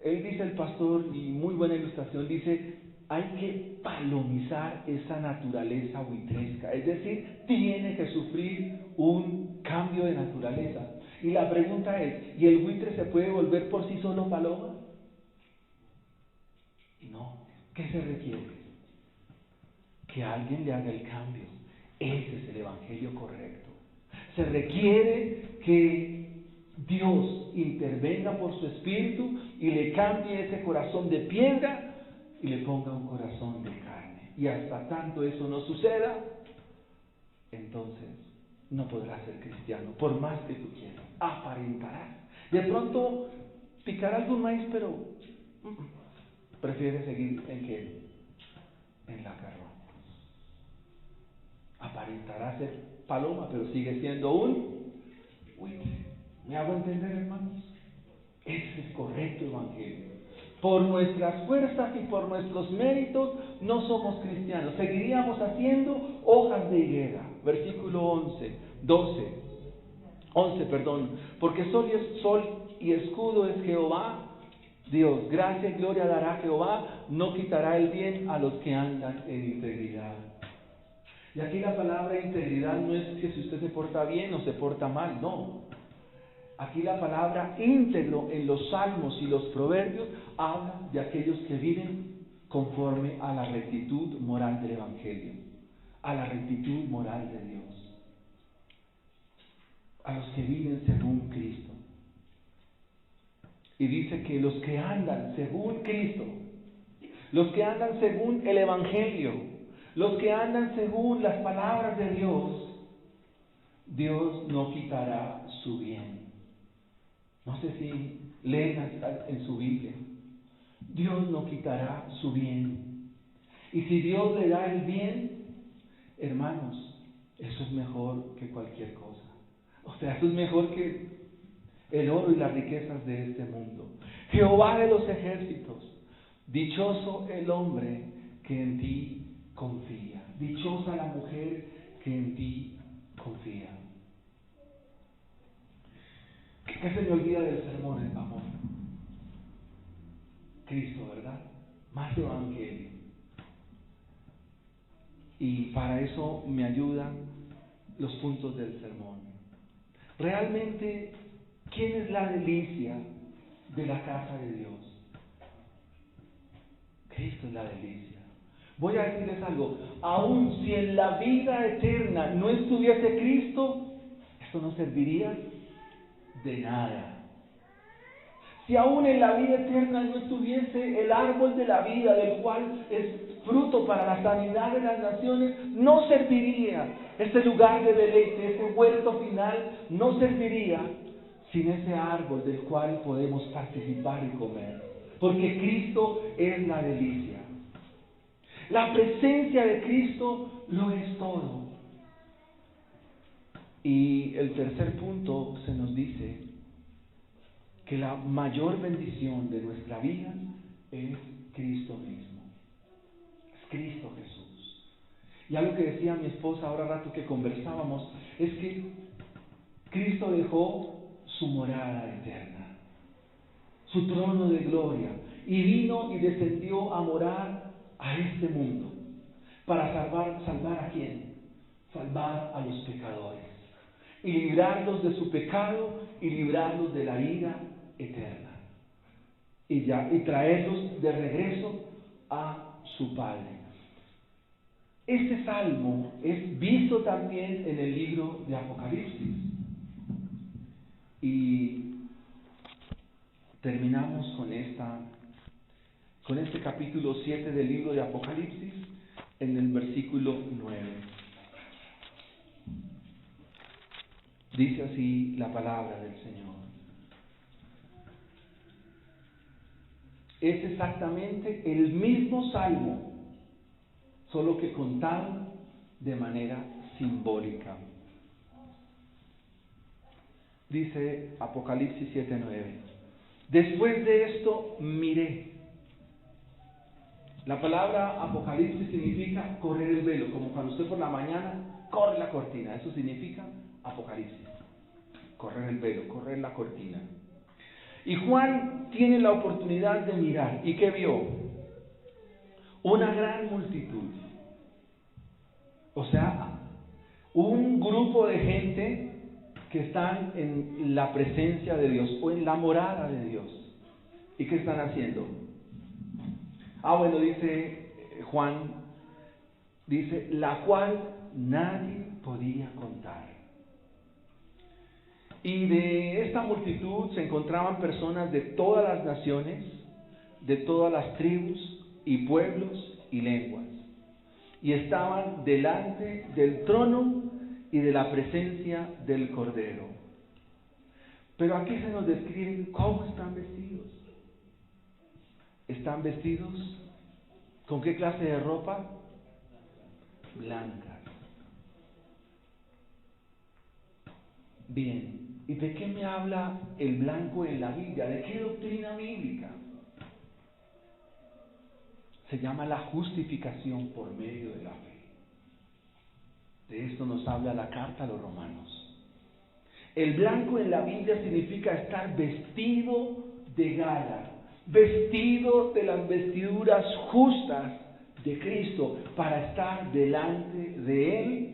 él dice, el pastor, y muy buena ilustración, dice: hay que palomizar esa naturaleza buitresca. Es decir, tiene que sufrir un cambio de naturaleza. Y la pregunta es: ¿y el buitre se puede volver por sí solo paloma? No. ¿Qué se requiere? Que alguien le haga el cambio. Ese es el evangelio correcto. Se requiere que Dios intervenga por su Espíritu y le cambie ese corazón de piedra y le ponga un corazón de carne. Y hasta tanto eso no suceda, entonces no podrás ser cristiano, por más que tú quieras. Aparentarás. De pronto picará algún maíz, pero prefiere seguir en qué? En la carroña. Aparentará ser paloma, pero sigue siendo un buitre. ¿Me hago entender, hermanos? Ese es el correcto evangelio. Por nuestras fuerzas y por nuestros méritos no somos cristianos. Seguiríamos haciendo hojas de higuera. Versículo 11, porque sol y escudo es Jehová Dios. Gracia y gloria dará Jehová, no quitará el bien a los que andan en integridad. Y aquí la palabra integridad no es que si usted se porta bien o se porta mal, no. Aquí la palabra íntegro en los salmos y los proverbios habla de aquellos que viven conforme a la rectitud moral del Evangelio, a la rectitud moral de Dios, a los que viven según Cristo. Y dice que los que andan según Cristo, los que andan según el Evangelio, los que andan según las palabras de Dios, Dios no quitará su bien. No sé si leen en su Biblia. Dios no quitará su bien. Y si Dios le da el bien, hermanos, eso es mejor que cualquier cosa. O sea, eso es mejor que el oro y las riquezas de este mundo. Jehová de los ejércitos, dichoso el hombre que en ti confía. Dichosa la mujer que en ti confía. ¿Qué se me olvida del sermón, amor? Cristo, ¿verdad? Más evangelio. Y para eso me ayudan los puntos del sermón. Realmente, ¿quién es la delicia de la casa de Dios? Cristo es la delicia. Voy a decirles algo, aun si en la vida eterna no estuviese Cristo, esto no serviría de nada. Si aún en la vida eterna no estuviese el árbol de la vida, del cual es fruto para la sanidad de las naciones, no serviría. Ese lugar de deleite, ese huerto final, no serviría sin ese árbol del cual podemos participar y comer. Porque Cristo es la delicia. La presencia de Cristo lo es todo. Y el tercer punto se nos dice que la mayor bendición de nuestra vida es Cristo mismo. Es Cristo Jesús. Y algo que decía mi esposa ahora rato que conversábamos, es que Cristo dejó su morada eterna, su trono de gloria, y vino y descendió a morar a este mundo. ¿Para salvar a quién? Salvar a los pecadores. Y librarlos de su pecado y librarlos de la ira eterna. Y traerlos de regreso a su Padre. Este salmo es visto también en el libro de Apocalipsis. Y terminamos con este capítulo 7 del libro de Apocalipsis en el versículo 9. Dice así la palabra del Señor. Es exactamente el mismo salmo, solo que contado de manera simbólica. Dice Apocalipsis 7:9. Después de esto miré. La palabra Apocalipsis significa correr el velo, como cuando usted por la mañana corre la cortina. Eso significa Apocalipsis. Correr el velo, correr la cortina. Y Juan tiene la oportunidad de mirar. ¿Y qué vio? Una gran multitud. O sea, un grupo de gente que están en la presencia de Dios o en la morada de Dios. ¿Y qué están haciendo? Bueno, dice Juan, dice, la cual nadie podía contar. Y de esta multitud se encontraban personas de todas las naciones, de todas las tribus y pueblos y lenguas. Y estaban delante del trono y de la presencia del Cordero. Pero aquí se nos describe cómo están vestidos. Están vestidos ¿con qué clase de ropa? Blancas. Bien. ¿Y de qué me habla el blanco en la Biblia? ¿De qué doctrina bíblica? Se llama la justificación por medio de la fe. De esto nos habla la carta a los Romanos. El blanco en la Biblia significa estar vestido de gala, vestido de las vestiduras justas de Cristo para estar delante de Él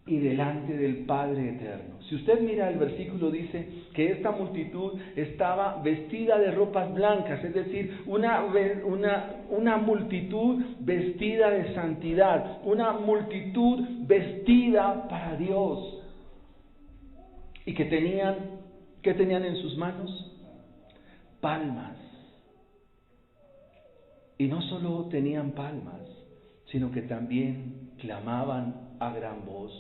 y delante del Padre eterno. Si usted mira el versículo, dice que esta multitud estaba vestida de ropas blancas, es decir, una multitud vestida de santidad, una multitud vestida para Dios. ¿Y qué tenían en sus manos? Palmas. Y no solo tenían palmas, sino que también clamaban a gran voz.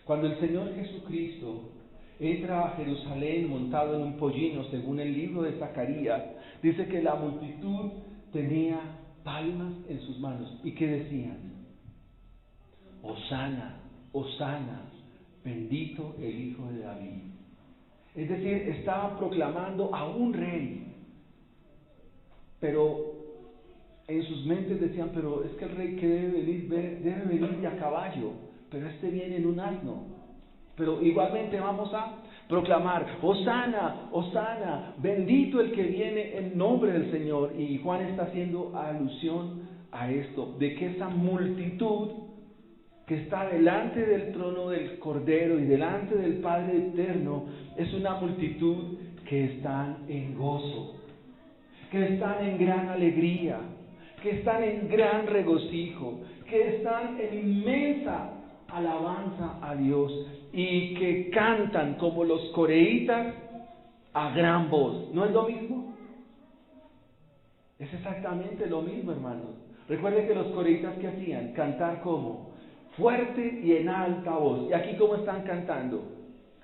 Cuando el Señor Jesucristo entra a Jerusalén montado en un pollino, según el libro de Zacarías, dice que la multitud tenía palmas en sus manos. ¿Y qué decían? Hosana, Hosana, bendito el Hijo de David. Es decir, estaban proclamando a un rey, pero en sus mentes decían, pero es que el rey que debe venir de a caballo, pero este viene en un asno. Pero igualmente vamos a proclamar, Hosana, Hosana, bendito el que viene en nombre del Señor. Y Juan está haciendo alusión a esto, de que esa multitud que está delante del trono del Cordero y delante del Padre Eterno, es una multitud que están en gozo, que están en gran alegría, que están en gran regocijo, que están en inmensa alabanza a Dios y que cantan como los coreitas a gran voz. ¿No es lo mismo? Es exactamente lo mismo, hermanos. Recuerden que los coreitas, ¿qué hacían? Cantar como fuerte y en alta voz. ¿Y aquí cómo están cantando?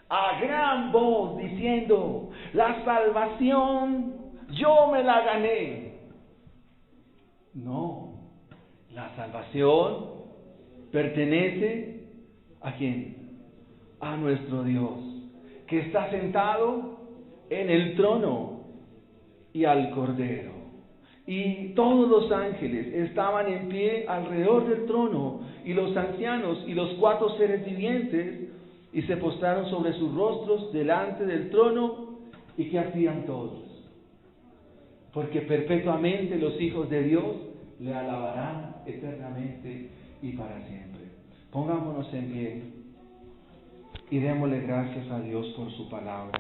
A gran voz, diciendo, la salvación yo me la gané. No, la salvación pertenece ¿a quién? A nuestro Dios, que está sentado en el trono y al Cordero. Y todos los ángeles estaban en pie alrededor del trono, y los ancianos y los 4 seres vivientes, y se postraron sobre sus rostros delante del trono. ¿Y qué hacían todos? Porque perpetuamente los hijos de Dios le alabarán eternamente y para siempre. Pongámonos en pie y démosle gracias a Dios por su palabra.